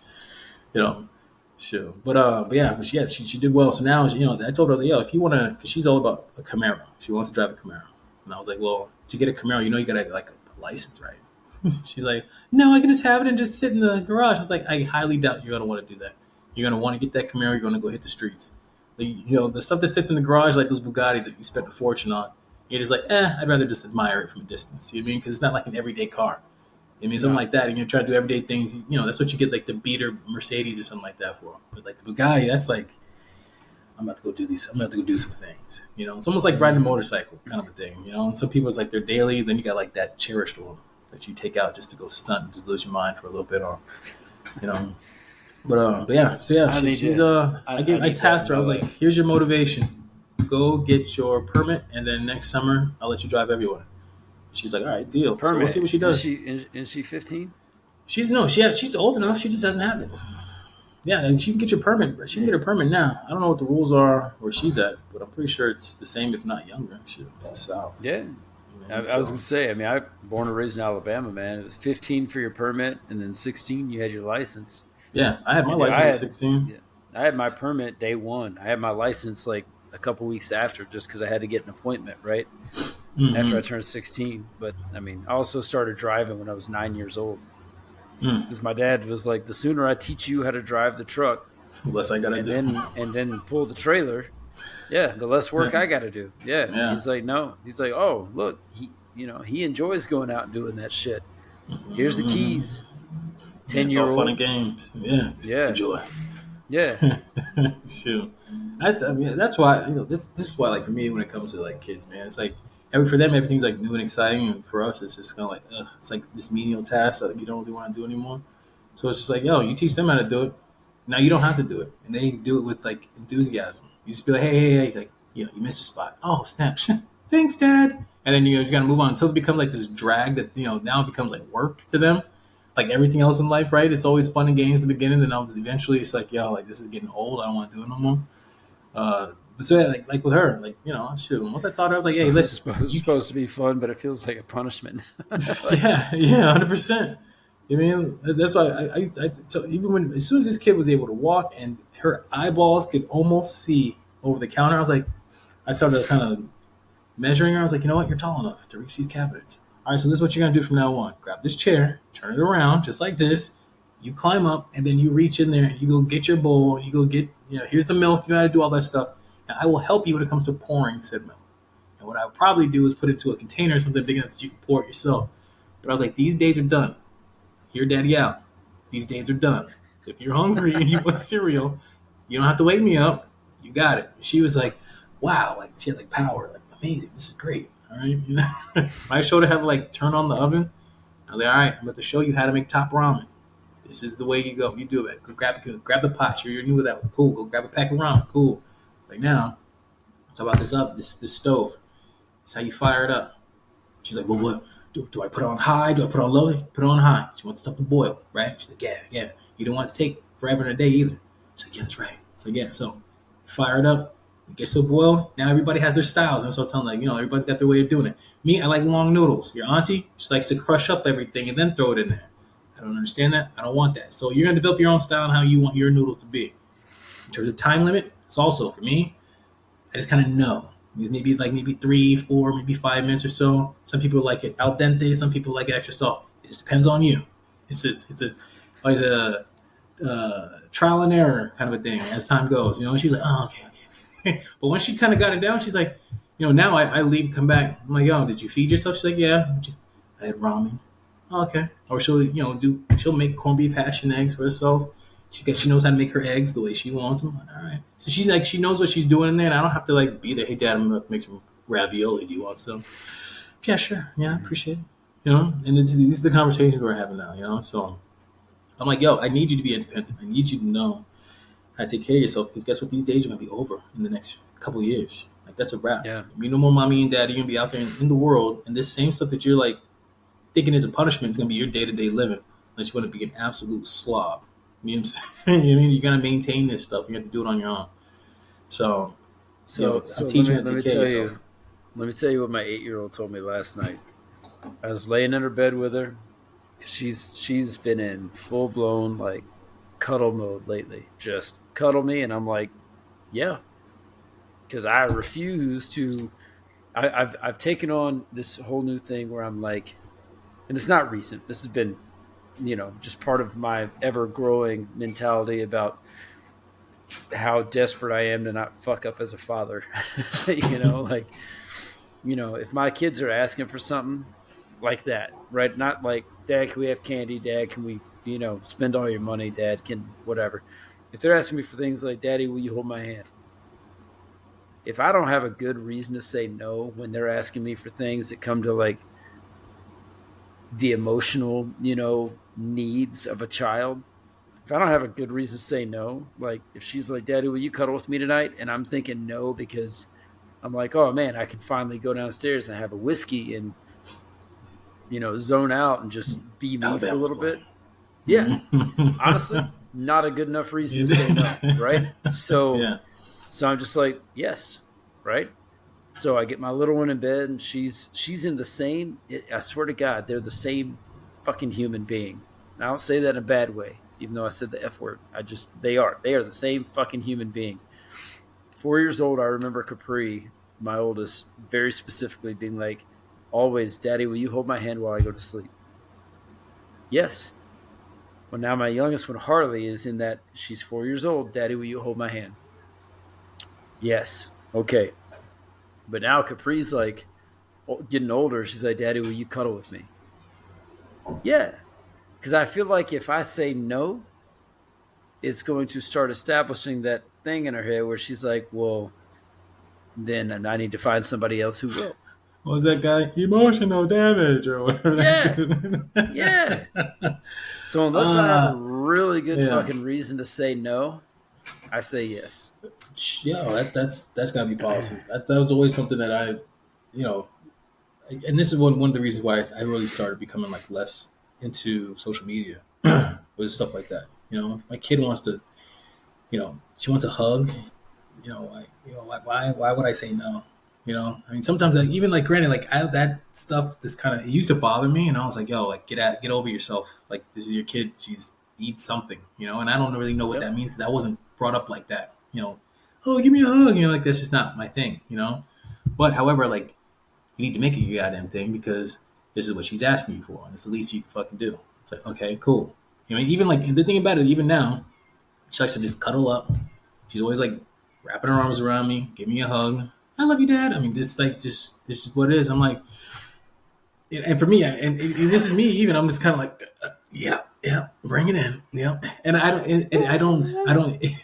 Sure. But she did well. So now, I told her, I was like, if you want to, because she's all about a Camaro. She wants to drive a Camaro. And I was like, well, to get a Camaro, you got to like a license, right? She's like, no, I can just have it and just sit in the garage. I was like, I highly doubt you're going to want to do that. You're going to want to get that Camaro. You're going to go hit the streets. The stuff that sits in the garage, like those Bugattis that you spent a fortune on, you're just like, I'd rather just admire it from a distance. You know what I mean? Because it's not like an everyday car. Something like that, and you're trying to do everyday things. That's what you get like the beater Mercedes or something like that for. But like the Bugatti, that's like, I'm about to go do these. I'm about to go do some things. It's almost like riding a motorcycle kind of a thing. And some people it's like they're daily. Then you got like that cherished one that you take out just to go stunt, and just lose your mind for a little bit on. But yeah. So yeah, she's I tasked her. I was like, here's your motivation. Go get your permit, and then next summer I'll let you drive everywhere. She's like, all right, deal. Permit. So we'll see what she does. Is she 15? She's old enough. She just doesn't have it. Yeah, and she can get your permit. She can get her permit now. I don't know what the rules are where she's at, but I'm pretty sure it's the same, if not younger. It's the South. Yeah. I was going to say, I born and raised in Alabama, man. It was 15 for your permit, and then 16 you had your license. Yeah, I had my license at 16. Yeah, I had my permit day one. I had my license like a couple weeks after, just because I had to get an appointment, right? After I turned 16. But I also started driving when I was 9 years old. Because my dad was like, the sooner I teach you how to drive the truck, the less I gotta do, and then pull the trailer, the less work I gotta do. Yeah. He's like, no. He's like, oh, look, he enjoys going out and doing that shit. Here's the keys. 10-year-old. It's all fun and games. Yeah. Enjoy. Yeah. Shoot. That's why this is why, like, for me, when it comes to like kids, man, it's like for them everything's like new and exciting, and for us it's just kind of like it's like this menial task that you don't really want to do anymore. So it's just like, you teach them how to do it. Now you don't have to do it, and they do it with like enthusiasm. You just be like, hey, like you missed a spot. Oh snap! Thanks, Dad. And then you just gotta move on until it becomes like this drag that now it becomes like work to them. Like everything else in life, right? It's always fun and games in the beginning, then eventually it's like, like this is getting old. I don't want to do it no more. But so like with her, like shoot. Once I taught her, I was like, hey, listen, it's supposed to be fun, but it feels like a punishment. Yeah, 100%. I mean, that's why I as soon as this kid was able to walk and her eyeballs could almost see over the counter, I started kind of measuring her. I was like, you know what, you're tall enough to reach these cabinets. All right, so this is what you're gonna do from now on. Grab this chair, turn it around just like this. You climb up, and then you reach in there, and you go get your bowl. You go get, here's the milk. You gotta do all that stuff. And I will help you when it comes to pouring said milk. And what I would probably do is put it into a container or something big enough that you can pour it yourself. But I was like, these days are done. Hear daddy out. These days are done. If you're hungry and you want cereal, you don't have to wake me up. You got it. She was like, wow, like she had like power, like amazing. This is great. All right. You know? I showed her how to like turn on the oven. I was like, all right, I'm about to show you how to make top ramen. This is the way you go. You do it. Go grab the pot. You're new with that one. Cool. Go grab a pack of ramen. Cool. Like now, let's talk about this stove. It's how you fire it up. She's like, well, what? Do I put it on high? Do I put it on low? Put it on high. She wants stuff to boil, right? She's like, yeah. You don't want it to take forever in a day either. She's like, yeah, that's right. So yeah, so fire it up. It gets so boiled. Now everybody has their styles. And so I'm telling like, everybody's got their way of doing it. Me, I like long noodles. Your auntie, she likes to crush up everything and then throw it in there. I don't understand that. I don't want that. So you're going to develop your own style on how you want your noodles to be. In terms of time limit, it's also for me, I just kind of know. Maybe 3, 4, maybe 5 minutes or so. Some people like it al dente. Some people like it extra salt. It just depends on you. It's always a trial and error kind of a thing as time goes. She's like, oh, okay. But once she kind of got it down, she's like, now I leave, come back. I'm like, yo, did you feed yourself? She's like, yeah. I had ramen. Oh, okay. Or she'll make corned beef hash and eggs for herself. She knows how to make her eggs the way she wants them. All right. So she knows what she's doing in there, and I don't have to like be there. Hey, Dad, I'm gonna make some ravioli. Do you want some? Yeah, sure. Yeah, I appreciate it. And these are the conversations we're having now. So I'm like, yo, I need you to be independent. I need you to know how to take care of yourself because guess what? These days are gonna be over in the next couple of years. Like that's a wrap. Yeah. No more mommy and daddy. You're gonna be out there in the world, and this same stuff that you're like thinking is a punishment is gonna be your day-to-day living. Unless you want to be an absolute slob. You know what I'm saying? You're gonna maintain this stuff. You have to do it on your own. So let me tell you what my 8-year-old told me last night. I was laying in her bed with her. She's been in full blown like cuddle mode lately. Just cuddle me, and I'm like, yeah, because I refuse to. I've taken on this whole new thing where I'm like, and it's not recent. This has been just part of my ever-growing mentality about how desperate I am to not fuck up as a father. If my kids are asking for something like that, right? Not like, Dad, can we have candy? Dad, can we, spend all your money? Dad, can whatever. If they're asking me for things like, Daddy, will you hold my hand? If I don't have a good reason to say no when they're asking me for things that come to like the emotional, needs of a child, if I don't have a good reason to say no, like if she's like, Daddy, will you cuddle with me tonight? And I'm thinking no because I'm like, oh man, I can finally go downstairs and have a whiskey and zone out and just be me for a little bit. Yeah, honestly, not a good enough reason to say no, right? So I'm just like, yes, right. So I get my little one in bed, and she's in the same. I swear to God, they're the same fucking human being. And I don't say that in a bad way, even though I said the F word. They are the same fucking human being. 4 years old, I remember Capri, my oldest, very specifically being like, always, Daddy, will you hold my hand while I go to sleep? Yes. Well, now my youngest one, Harley, is in that she's 4 years old. Daddy, will you hold my hand? Yes. Okay. But now Capri's like getting older. She's like, Daddy, will you cuddle with me? Yeah. Because I feel like if I say no, it's going to start establishing that thing in her head where she's like, well, then I need to find somebody else who will. What was that guy? Emotional damage or whatever. Yeah. Yeah. So unless I have a really good fucking reason to say no, I say yes. Yeah, that's got to be policy. That was always something that I, and this is one of the reasons why I really started becoming like less into social media with stuff like that. My kid wants to, she wants a hug. Why would I say no? I mean, sometimes like, even like granted, like that stuff just kind of it used to bother me, and I was like, yo, like get over yourself. Like this is your kid. She's needs something, and I don't really know what that means. I wasn't brought up like that, Oh, give me a hug, like that's just not my thing, But however, like you need to make it your goddamn thing because this is what she's asking you for, and it's the least you can fucking do. It's like, okay, cool. Even like and the thing about it, even now, she likes to just cuddle up. She's always like wrapping her arms around me, give me a hug. I love you, Dad. I mean, this is what it is. I'm like, and for me, and this is me. Even I'm just kind of like, yeah, yeah, bring it in, yeah. And I don't,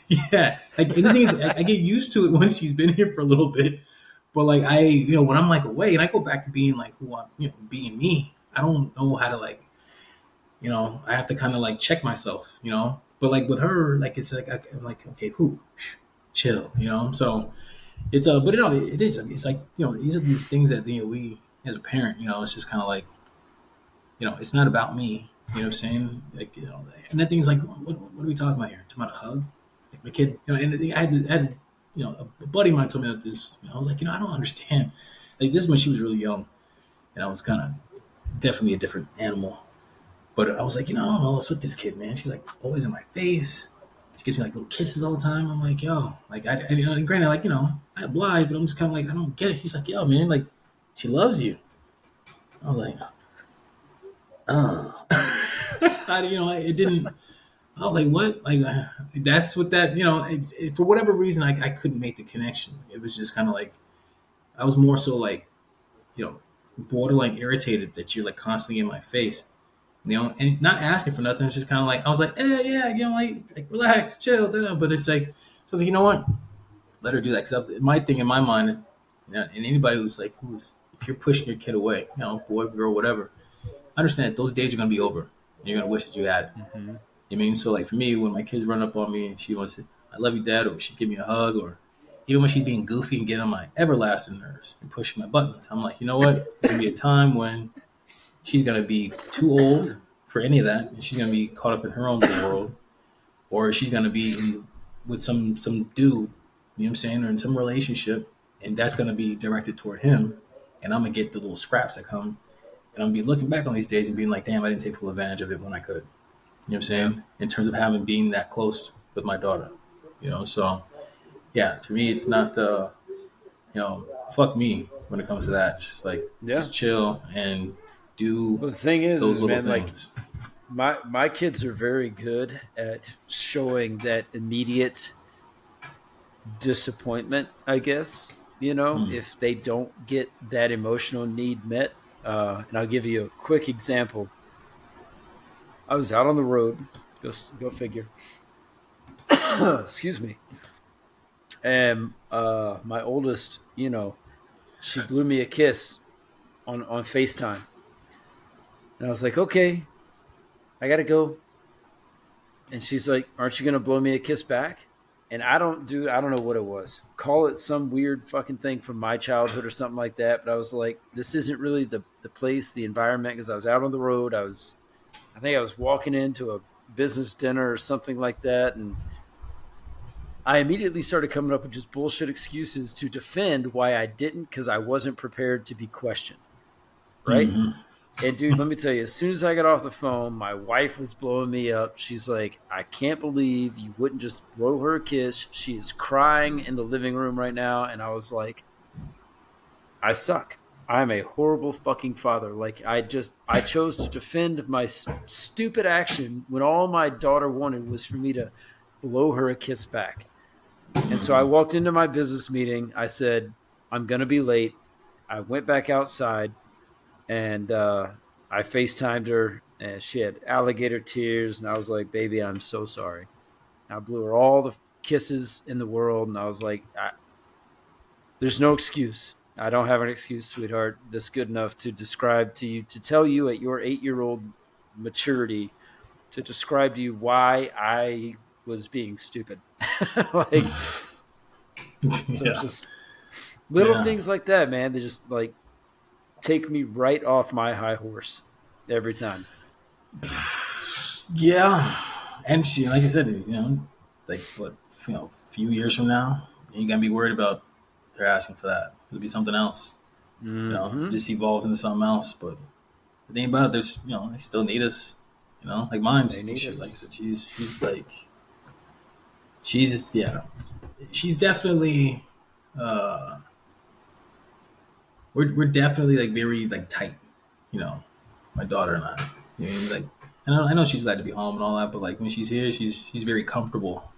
yeah. Like, and the thing is, I get used to it once she's been here for a little bit. But like, when I'm like away and I go back to being like who I'm, being me. I don't know how to like, I have to kind of like check myself. But like with her, like it's like I'm like, okay, who, chill. So it's but it is. It's like these are these things that we as a parent, it's just kind of like it's not about me. You know what I'm saying? Like and the thing is like, what are we talking about here? Talking about a hug? Like my kid, and the thing, I had a buddy of mine told me that this. I was like, I don't understand. Like this is when she was really young, and I was kind of definitely a different animal. But I was like, I don't know what's with this kid, man. She's like always in my face. She gives me like little kisses all the time. I'm like, yo, like and granted, like I oblige, but I'm just kind of like, I don't get it. He's like, yo, man, like she loves you. I was like, oh, it didn't. I was like, what? Like that's what that for whatever reason, I couldn't make the connection. It was just kind of like I was more so like borderline irritated that you're like constantly in my face. And not asking for nothing. It's just kind of like I was like, yeah, like relax, chill. But it's like, I was like, you know what? Let her do that. Because my thing in my mind, and anybody who's like, if you're pushing your kid away, boy, girl, whatever, understand that those days are gonna be over. And you're gonna wish that you had it. Mm-hmm. I mean, so like for me, when my kids run up on me and she wants to, I love you, Dad, or she give me a hug, or even when she's being goofy and getting on my everlasting nerves and pushing my buttons, I'm like, you know what? There's gonna be a time when she's gonna be too old for any of that, and she's gonna be caught up in her own world, or she's gonna be with some dude, you know what I'm saying, or in some relationship, and that's gonna be directed toward him, and I'm gonna get the little scraps that come, and I'm gonna be looking back on these days and being like, damn, I didn't take full advantage of it when I could. You know what I'm saying? Yeah. In terms of being that close with my daughter, So yeah, to me, it's not fuck me when it comes to that. It's just like just chill and do Well, the thing those is little man, things. like my kids are very good at showing that immediate disappointment, I guess, if they don't get that emotional need met. And I'll give you a quick example. I was out on the road, go figure. Excuse me. And my oldest, she blew me a kiss on FaceTime. And I was like, okay, I got to go. And she's like, aren't you going to blow me a kiss back? And I don't know what it was. Call it some weird fucking thing from my childhood or something like that. But I was like, this isn't really the place, the environment, because I was out on the road. I think I was walking into a business dinner or something like that. And I immediately started coming up with just bullshit excuses to defend why I didn't, because I wasn't prepared to be questioned. Right? Mm-hmm. And dude, let me tell you, as soon as I got off the phone, my wife was blowing me up. She's like, I can't believe you wouldn't just blow her a kiss. She is crying in the living room right now. And I was like, I suck. I'm a horrible fucking father. Like, I chose to defend my stupid action when all my daughter wanted was for me to blow her a kiss back. And so I walked into my business meeting. I said, I'm going to be late. I went back outside. And I FaceTimed her, and she had alligator tears. And I was like, baby, I'm so sorry. And I blew her all the kisses in the world. And I was like, there's no excuse. I don't have an excuse, sweetheart. That's good enough to describe to you, to tell you at your 8-year-old maturity, to describe to you why I was being stupid. Like, so it's just little things like that, man. They just like take me right off my high horse every time. Yeah, and she, like I said, like what, a few years from now, you gotta be worried about her asking for that. It'll be something else. Mm-hmm. It just evolves into something else. But the thing about it, there's, they still need us. Like mine's, like I said, she's definitely. We're definitely like very like tight, my daughter and I. Like I know she's glad to be home and all that, but like when she's here, she's very comfortable.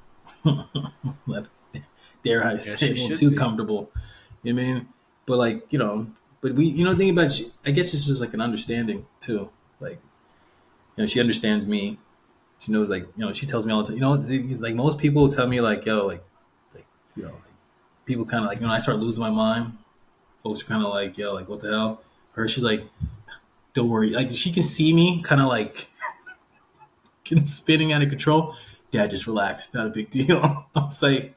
Dare I say, too comfortable. You know what I mean? But like, but we, thinking about, I guess it's just like an understanding too. Like, she understands me. She knows, like, she tells me all the time. Like most people tell me, like, yo, like, like people kind of like, I start losing my mind. Folks are kind of like, yo, like, what the hell? Her, she's like, don't worry. Like, she can see me kind of like spinning out of control. Dad, just relax. Not a big deal. I was like,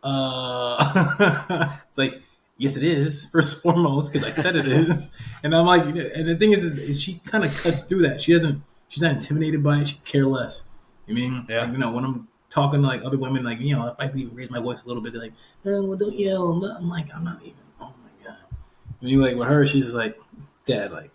it's like, yes, it is, first and foremost, because I said it is. And I'm like, and the thing is she kind of cuts through that. She's not intimidated by it. She care less. You mean, Yeah. like, when I'm talking to like other women, like, if I even raise my voice a little bit, they're like, well, don't yell. I'm like, I'm not even, oh my God. I mean, like with her, she's just like, Dad, like,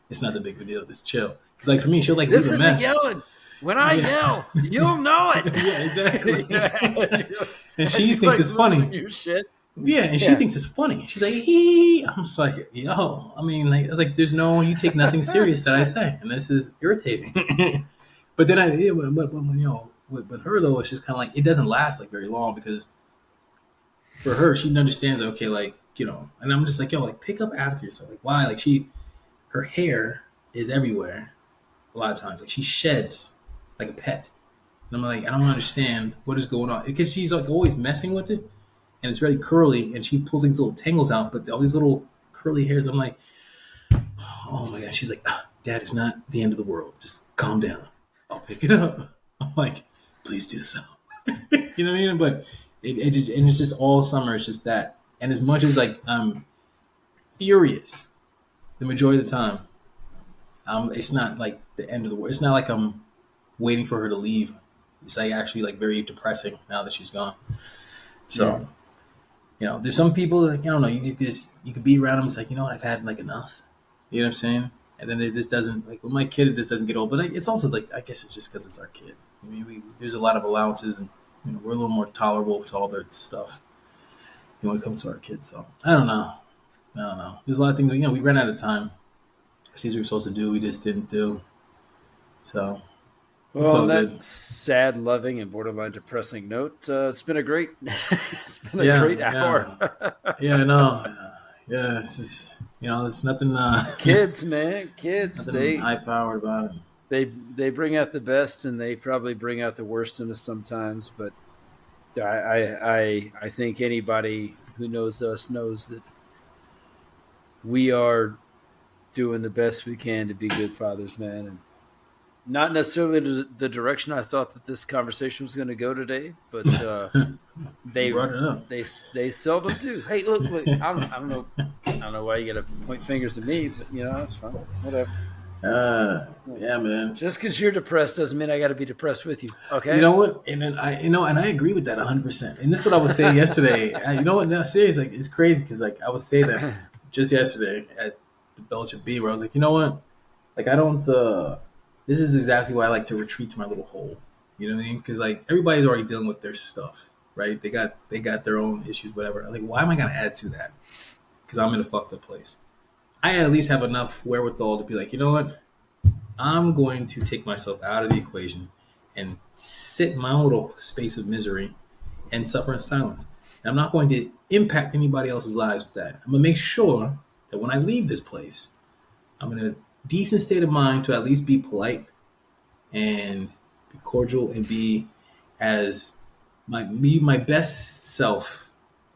it's not the big of a deal. Just chill. Because like for me, she'll like This leave a isn't mess. yelling. When I yell, you'll know it. Yeah, exactly. And As she you thinks like it's funny. your shit. Yeah, and she thinks it's funny. She's like, hee. I'm just like, yo. I mean, like, it's like, you take nothing serious that I say, and this is irritating. But then with her though, it's just kind of like it doesn't last like very long because for her, she understands that, okay, like, and I'm just like, yo, like, pick up after yourself. Like, why? Like, her hair is everywhere a lot of times. Like, she sheds like a pet. And I'm like, I don't understand what is going on because she's like always messing with it, and it's really curly, and she pulls these little tangles out, but all these little curly hairs. I'm like, oh my God. She's like, Dad, it's not the end of the world. Just calm down. I'll pick it up. I'm like, please do so. You know what I mean? But it's just all summer. It's just that. And as much as like I'm furious the majority of the time, it's not like the end of the world. It's not like I'm waiting for her to leave. It's like actually like very depressing now that she's gone. So, there's some people that, I don't know, you could be around them. It's like, you know what, I've had like enough. You know what I'm saying? And then it just doesn't, like with my kid, it just doesn't get old. But it's also like, I guess it's just because it's our kid. I mean, there's a lot of allowances, and we're a little more tolerable to all their stuff when it comes to our kids. So I don't know. There's a lot of things. We ran out of time. Things we were supposed to do, we just didn't do. So well, on that sad, loving, and borderline depressing note, it's been a great, great hour. Yeah, I know. Yeah, it's just, there's nothing. Kids, man, kids. Nothing high powered about it. They bring out the best, and they probably bring out the worst in us sometimes. But I think anybody who knows us knows that we are doing the best we can to be good fathers, man, and not necessarily the direction I thought that this conversation was going to go today, but they seldom do. Hey, look, I don't know why you got to point fingers at me, but that's fine. Whatever. Yeah, man. Just because you're depressed doesn't mean I got to be depressed with you. Okay. You know what? And then and I agree with that 100%. And this is what I was saying yesterday. You know what? No, seriously, like, it's crazy because like I was saying that just yesterday at the Belgian B, where I was like, you know what? Like, I don't. This is exactly why I like to retreat to my little hole. You know what I mean? Because like everybody's already dealing with their stuff, right? They got their own issues, whatever. Like, why am I gonna add to that? Because I'm in a fucked up place. I at least have enough wherewithal to be like, you know what? I'm going to take myself out of the equation and sit in my own little space of misery and suffer in silence. And I'm not going to impact anybody else's lives with that. I'm gonna make sure that when I leave this place, I'm in a decent state of mind to at least be polite and be cordial and be as my best self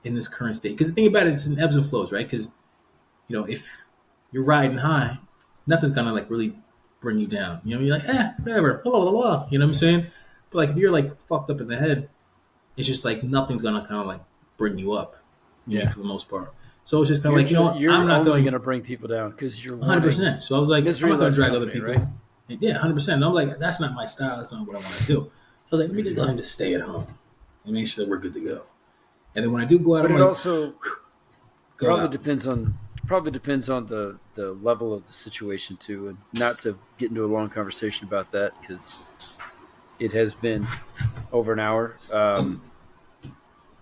in this current state. Because the thing about it, it's in ebbs and flows, right? Because if you're riding high, nothing's gonna like really bring you down. You're like, whatever, blah, blah, blah, blah. You know what I'm saying? But like if you're like fucked up in the head, it's just like nothing's gonna kind of like bring you up. For the most part. So it's just kind of like, I'm not only going to bring people down because you're 100%. So I was like, I'm not going to drag other people. Right? Yeah, 100%. And I'm like, that's not my style. That's not what I want to do. So I was like, let me just go ahead and stay at home and make sure that we're good to go. And then when I do go out, but I'm it like, also probably depends on the level of the situation too, and not to get into a long conversation about that because it has been over an hour.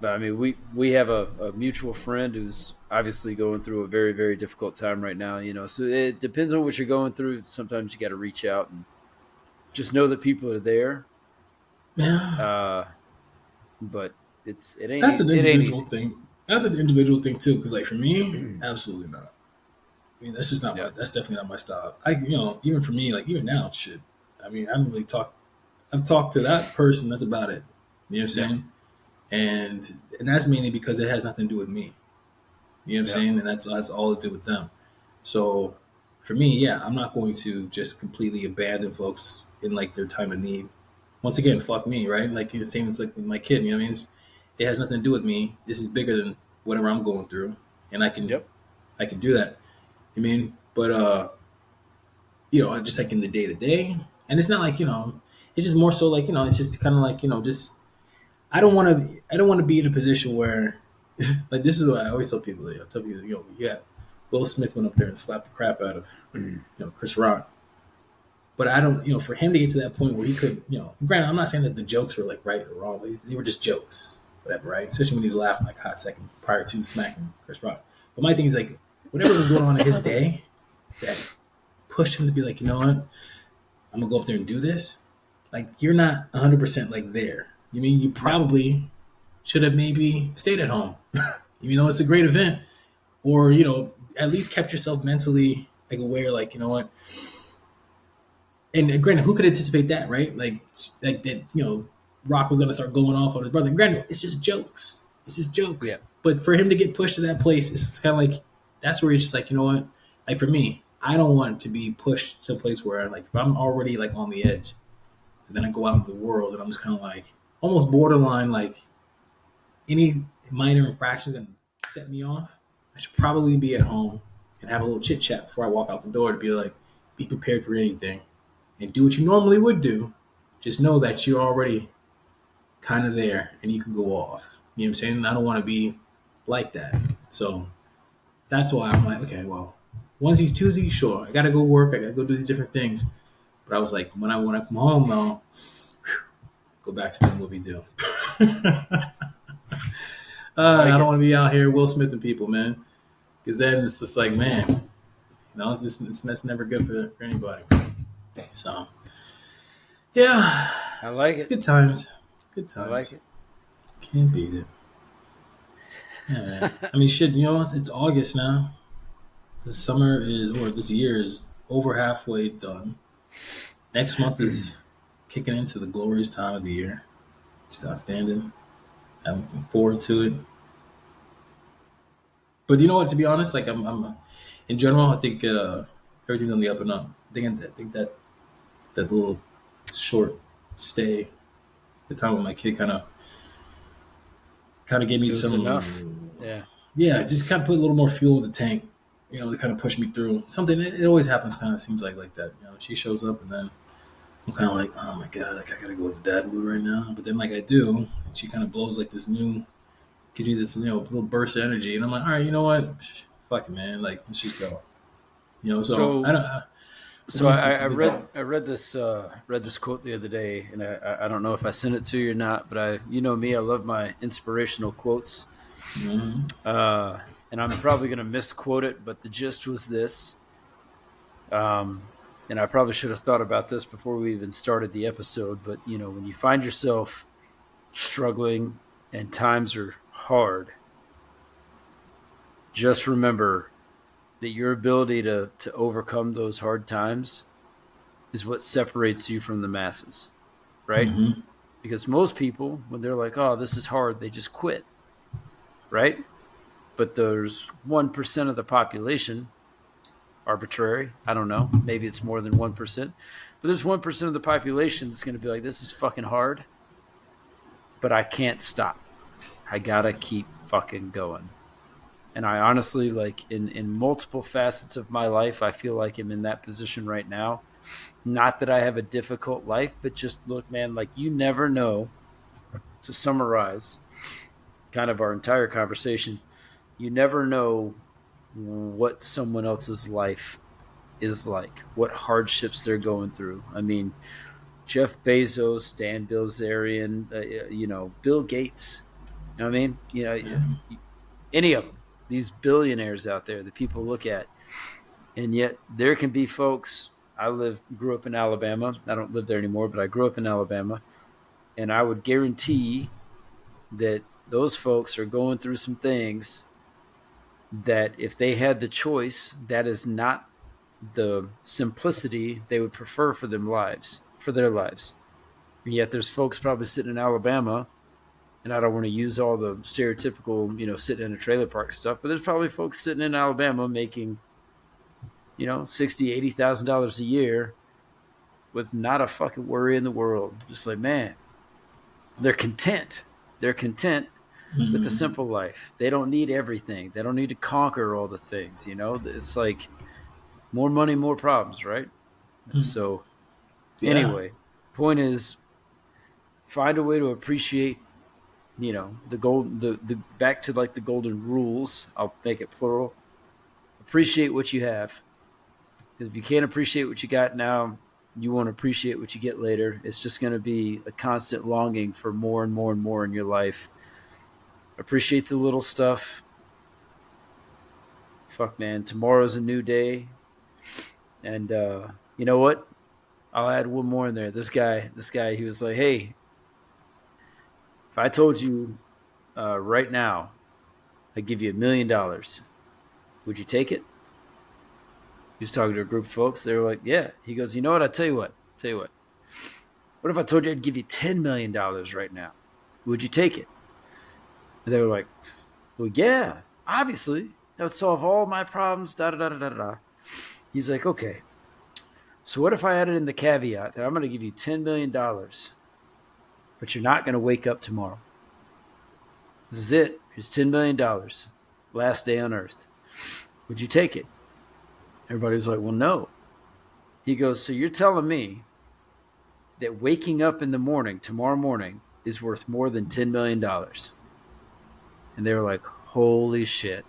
But I mean, we have a mutual friend who's obviously going through a very, very difficult time right now. So it depends on what you're going through. Sometimes you got to reach out and just know that people are there. Yeah. But it ain't. That's an individual easy. thing. That's an individual thing too, because like for me, absolutely not. I mean, that's just not Yeah. my. That's definitely not my style. Even for me, like even now, shit. I mean, I haven't really talked. I've talked to that person. That's about it. You know what I'm Yeah. saying? And that's mainly because it has nothing to do with me. You know what I'm Yeah. saying? And that's all to do with them. So for me, yeah, I'm not going to just completely abandon folks in like their time of need. Once again, fuck me, right? Like the same as like with my kid. You know what I mean? It has nothing to do with me. This is bigger than whatever I'm going through, and Yep. I can do that. I mean, but just like in the day to day, and it's not like it's just more so like it's just kind of like just I don't want to be in a position where like this is what I always tell people. I tell people, yeah, Will Smith went up there and slapped the crap out of Chris Rock. But I don't, for him to get to that point where he could, granted, I'm not saying that the jokes were like right or wrong, but they were just jokes, whatever, right? Especially when he was laughing like a hot second prior to smacking Chris Rock. But my thing is like, whatever was going on in his day that pushed him to be like, you know what, I'm gonna go up there and do this. Like, you're not 100% like there. You mean you No. probably should have maybe stayed at home, even though it's a great event, or at least kept yourself mentally like aware, like and granted, who could anticipate that, right? Like that, Rock was gonna start going off on his brother. Granted, it's just jokes. It's just Yeah. jokes. But for him to get pushed to that place, it's kind of like that's where he's just like, you know what? Like for me, I don't want to be pushed to a place where like if I'm already like on the edge, and then I go out into the world and I'm just kind of like almost borderline like any minor infraction that set me off. I should probably be at home and have a little chit chat before I walk out the door to be like, be prepared for anything and do what you normally would do. Just know that you're already kind of there and you can go off. You know what I'm saying? And I don't want to be like that. So that's why I'm like, okay, well, onesies, twosies, sure. I got to go work. I got to go do these different things. But I was like, when I come home, though, go back to doing what we do. I I like don't it. want to be out here Will Smith and people, man. Because then it's just like, man, that's never good for anybody. So, yeah, I like it's it. good times. Good I like times. it. Can't beat it. Yeah, man. I mean, shit, it's August now. This year is over halfway done. Next month is kicking into the glorious time of the year, which is outstanding. I'm looking forward to it. But you know what? To be honest, like I'm in general, I think everything's on the up and up. I think that little short stay, the time with my kid, kind of gave me It was enough. some, Yeah. yeah, just kind of put a little more fuel in the tank, to kind of push me through. Something it always happens, kind of seems like that. She shows up and then I'm kind of like, oh my god, like I gotta go to dad mood right now. But then like I do, and she kind of blows like gives me this little burst of energy, and I'm like, all right, you know what, fuck it, man, like let's just go. So I So don't. so It's a I good. read this quote the other day, and I don't know if I sent it to you or not, but me, I love my inspirational quotes. Mhm. Uh, and I'm probably going to misquote it, but the gist was this. And I probably should have thought about this before we even started the episode. But when you find yourself struggling and times are hard, just remember that your ability to overcome those hard times is what separates you from the masses, right? Mhm. Because most people, when they're like, "Oh, this is hard," they just quit, right? But there's 1% of the population, arbitrary. I don't know. Maybe it's more than 1%. But there's 1% of the population that's going to be like, this is fucking hard, but I can't stop. I got to keep fucking going. And I honestly, like, in multiple facets of my life, I feel like I'm in that position right now. Not that I have a difficult life, but just look, man, like, you never know, to summarize kind of our entire conversation, you never know what someone else's life is like, what hardships they're going through. I mean, Jeff Bezos, Dan Bilzerian, Bill Gates. You know what I mean? Yeah. Any of them, these billionaires out there that people look at, and yet there can be folks. Grew up in Alabama. I don't live there anymore, but I grew up in Alabama, and I would guarantee that those folks are going through some things that if they had the choice, that is not the simplicity they would prefer for their lives. And yet there's folks probably sitting in Alabama, and I don't want to use all the stereotypical, sitting in a trailer park stuff, but there's probably folks sitting in Alabama making, $60,000-$80,000 a year with not a fucking worry in the world. Just like, man, they're content. They're content with a simple life. They don't need everything. They don't need to conquer all the things, It's like more money, more problems, right? So anyway, point is, find a way to appreciate, the back to like the golden rules. I'll make it plural. Appreciate what you have. Because if you can't appreciate what you got now, you won't appreciate what you get later. It's just going to be a constant longing for more and more and more in your life. Appreciate the little stuff. Fuck, man. Tomorrow's a new day. And you know what? I'll add one more in there. This guy, he was like, hey, if I told you right now I'd give you $1 million, would you take it? He was talking to a group of folks. They were like, yeah. He goes, you know what? I'll tell you what. What if I told you I'd give you $10 million right now? Would you take it? And they were like, well, yeah, obviously. That would solve all my problems, da-da-da-da-da-da. He's like, okay. So what if I added in the caveat that I'm going to give you $10 million, but you're not going to wake up tomorrow? This is it. Here's $10 million. Last day on earth. Would you take it? Everybody was like, well, no. He goes, so you're telling me that waking up in the morning, tomorrow morning, is worth more than $10 million? And they were like, holy shit.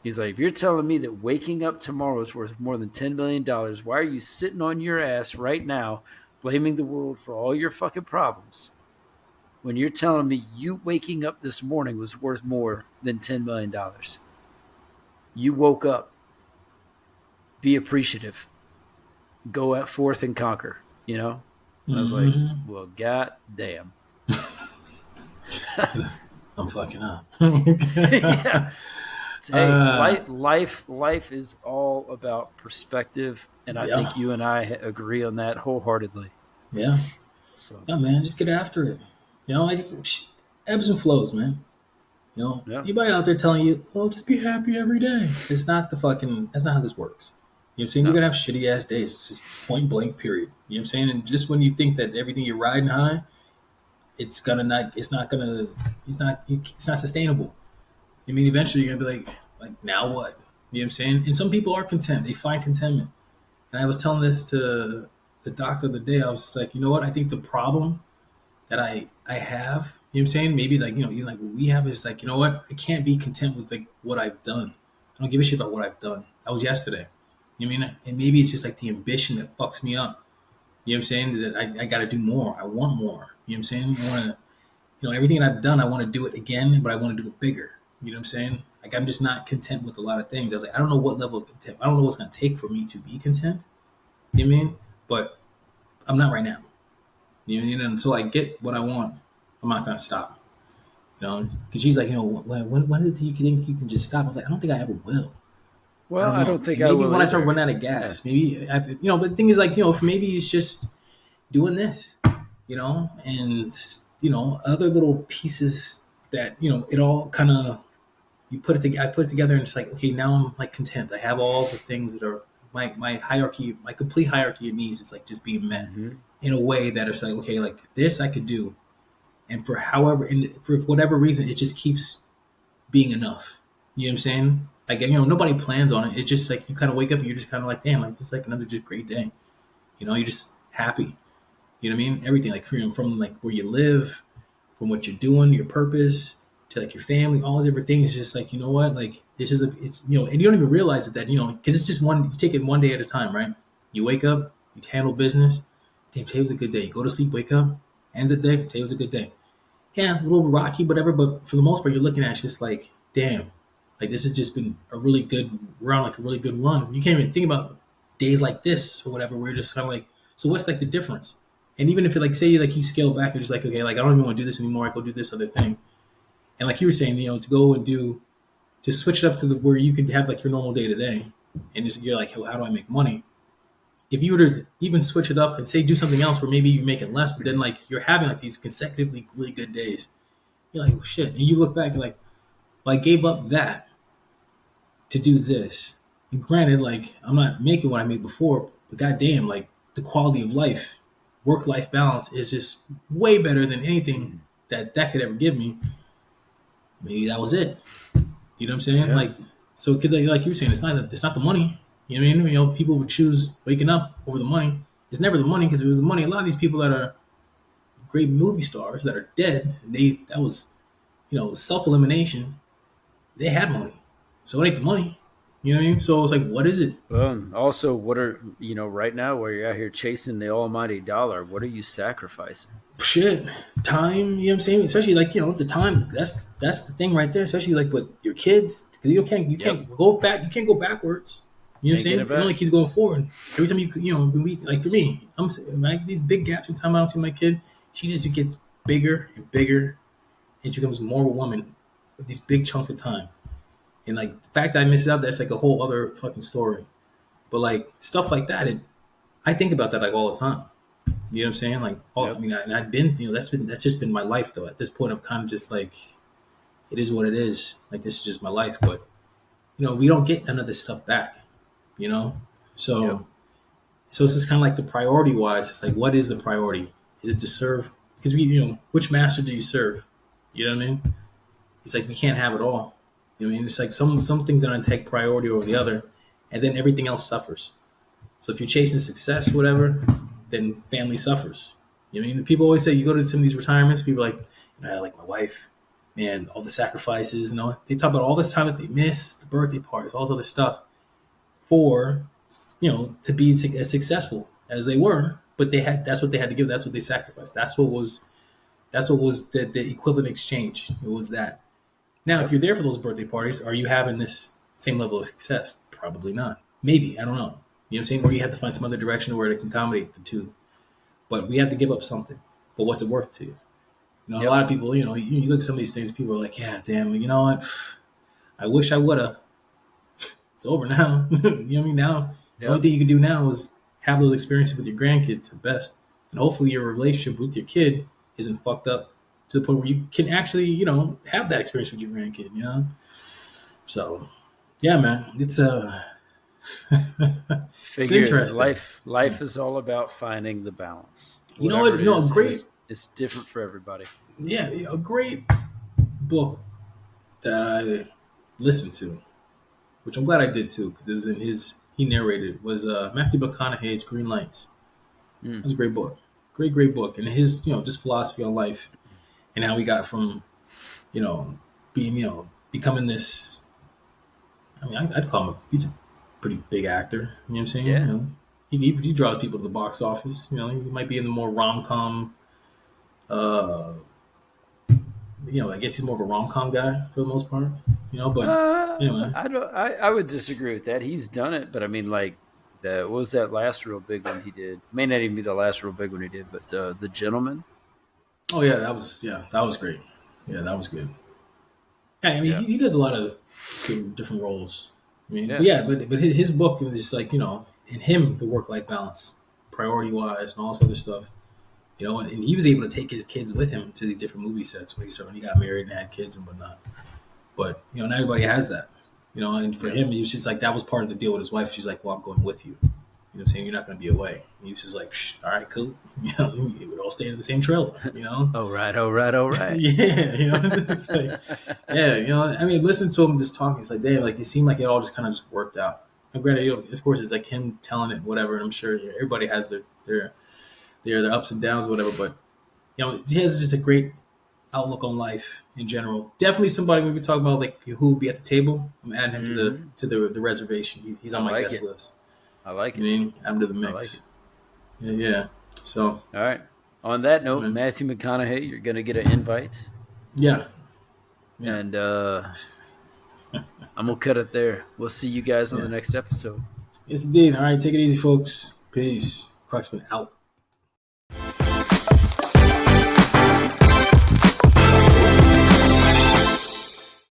He's like, if you're telling me that waking up tomorrow is worth more than $10 million, why are you sitting on your ass right now blaming the world for all your fucking problems when you're telling me you waking up this morning was worth more than $10 million? You woke up. Be appreciative. Go out forth and conquer, And I was like, well, god damn. I'm fucking up. Yeah. Hey, life is all about perspective, and I think you and I agree on that wholeheartedly. Yeah. So yeah, man, just get after it. Like ebbs and flows, man. Anybody out there telling you, "Oh, just be happy every day." It's not that's not how this works. You know what I'm saying? You're gonna have shitty ass days. It's just point blank, period. You know what I'm saying? And just when you think that everything you're riding high, it's not sustainable. I mean, eventually you're gonna be like, now what? You know what I'm saying? And some people are content. They find contentment. And I was telling this to the doctor the other day. I was just like, you know what? I think the problem that I have, you know what I'm saying? Maybe what we have is like, you know what? I can't be content with like what I've done. I don't give a shit about what I've done. That was yesterday. You know what I mean? And maybe it's just like the ambition that fucks me up. You know what I'm saying? That I got to do more. I want more. You know what I'm saying? I want to, everything that I've done, I want to do it again, but I want to do it bigger. You know what I'm saying? Like, I'm just not content with a lot of things. I was like, I don't know what level of content. I don't know what's going to take for me to be content. You know what I mean? But I'm not right now. You know what I mean? Until I get what I want, I'm not going to stop. Because she's like, when is it you think you can just stop? I was like, I don't think I ever will. Well, I don't think maybe I will. Maybe when I start running out of gas, maybe, but the thing is like, maybe it's just doing this, and, other little pieces that, it all kind of, I put it together and it's like, okay, now I'm like content. I have all the things that are my hierarchy, my complete hierarchy of needs is like just being met in a way that it's like, okay, like this I could do. And for whatever reason, it just keeps being enough. You know what I'm saying? Like, nobody plans on it. It's just like, you kind of wake up and you're just kind of like, damn, like it's just like another just great day. You're just happy. You know what I mean? Everything, like from like where you live, from what you're doing, your purpose, to like your family, all these different things. It's just like, you know what? Like, it's just, and you don't even realize that, because it's just you take it one day at a time, right? You wake up, you handle business. Damn, today was a good day. You go to sleep, wake up, end the day, today was a good day. Yeah, a little rocky, whatever, but for the most part, you're looking at it's just like, damn, like this has just been we're on like a really good run. You can't even think about days like this or whatever. We're just kind of like, so what's like the difference? And even if it like, say like you scale back, you're just like, okay, like I don't even want to do this anymore. I go do this other thing. And like you were saying, to go and just switch it up to where you could have like your normal day to day, and just you're like, how do I make money? If you were to even switch it up and say do something else where maybe you're making less, but then like you're having like these consecutively really good days, you're like, oh, shit. And you look back and like, well, I gave up that to do this. And granted, like I'm not making what I made before, but goddamn, like the quality of life, work-life balance is just way better than anything that could ever give me. Maybe that was it. You know what I'm saying? Yeah. Like, so because like you were saying, it's not the money. You know what I mean? People would choose waking up over the money. It's never the money, because if it was the money, a lot of these people that are great movie stars that are dead, that was self-elimination. They had money, so it ain't the money. You know what I mean? So it's like, what is it? Well, also, what are right now where you're out here chasing the almighty dollar? What are you sacrificing? Shit, time. You know what I'm saying? Especially like the time. That's the thing right there. Especially like with your kids, because you can't go back. You can't go backwards. You know what I'm saying? It only keeps going forward. Every time when we, like for me, I'm saying like these big gaps in time I don't see my kid. She just gets bigger and bigger, and she becomes more of a woman with these big chunks of time. And like the fact that I miss out, that's like a whole other fucking story. But like stuff like that, I think about that like all the time. You know what I'm saying? Like, I mean, and I've been, that's just been my life though. At this point, I'm kind of just like, it is what it is. Like, this is just my life. But we don't get none of this stuff back. So so it's just kind of like the priority wise. It's like, what is the priority? Is it to serve? Because which master do you serve? You know what I mean? It's like we can't have it all. You know what I mean? It's like some things are going to take priority over the other, and then everything else suffers. So if you're chasing success, whatever, then family suffers. You know what I mean? People always say, you go to some of these retirements, people are like, like my wife, man, all the sacrifices, they talk about all this time that they miss, the birthday parties, all this other stuff, for to be as successful as they were. But that's what they had to give. That's what they sacrificed. That's what was the equivalent exchange. It was that. Now, if you're there for those birthday parties, are you having this same level of success? Probably not. Maybe. I don't know. You know what I'm saying? Or you have to find some other direction where it can accommodate the two. But we have to give up something. But what's it worth to you? A lot of people, you look at some of these things, people are like, yeah, damn, you know what? I wish I would have. It's over now. You know what I mean? Now, the only thing you can do now is have those experiences with your grandkids at best. And hopefully your relationship with your kid isn't fucked up to the point where you can actually, have that experience with your grandkid, So, yeah, man, it's it's interesting. Life is all about finding the balance. You know what? It's different for everybody. Yeah, a great book that I listened to, which I'm glad I did too, because it was he narrated, was Matthew McConaughey's Green Lights. It was a great book. Great book. And his, just philosophy on life and how he got from, being, becoming this, I mean, I'd call him, he's a pretty big actor. You know what I'm saying? Yeah. He draws people to the box office. He might be in the more rom-com, I guess he's more of a rom-com guy for the most part, but anyway. I would disagree with that. He's done it, but I mean, like, what was that last real big one he did? May not even be the last real big one he did, but The Gentleman. Oh yeah, that was great. Yeah, that was good. Yeah, I mean, he does a lot of different roles. I mean, but his book is just like, in him, the work-life balance, priority-wise, and all this other stuff. And he was able to take his kids with him to these different movie sets when he got married and had kids and whatnot. But, not everybody has that. And for him, he was just like, that was part of the deal with his wife. She's like, well, I'm going with you. You know what I'm saying? You're not going to be away. And he was just like, all right, cool. We're all staying in the same trailer, All right. Yeah, it's like, yeah, I mean, listen to him just talking. It's like, damn, like, it seemed like it all just kind of just worked out. And granted, of course, it's like him telling it, whatever. And I'm sure everybody has their ups and downs, whatever. But, he has just a great outlook on life in general. Definitely somebody we could talk about, like, who would be at the table. I'm adding him to the reservation. He's on my guest list. I like it. I mean, add him to the mix. Yeah. So, all right. On that note, Matthew McConaughey, you're gonna get an invite. Yeah. And I'm gonna cut it there. We'll see you guys on the next episode. Yes, indeed. All right, take it easy, folks. Peace. Cruxman out.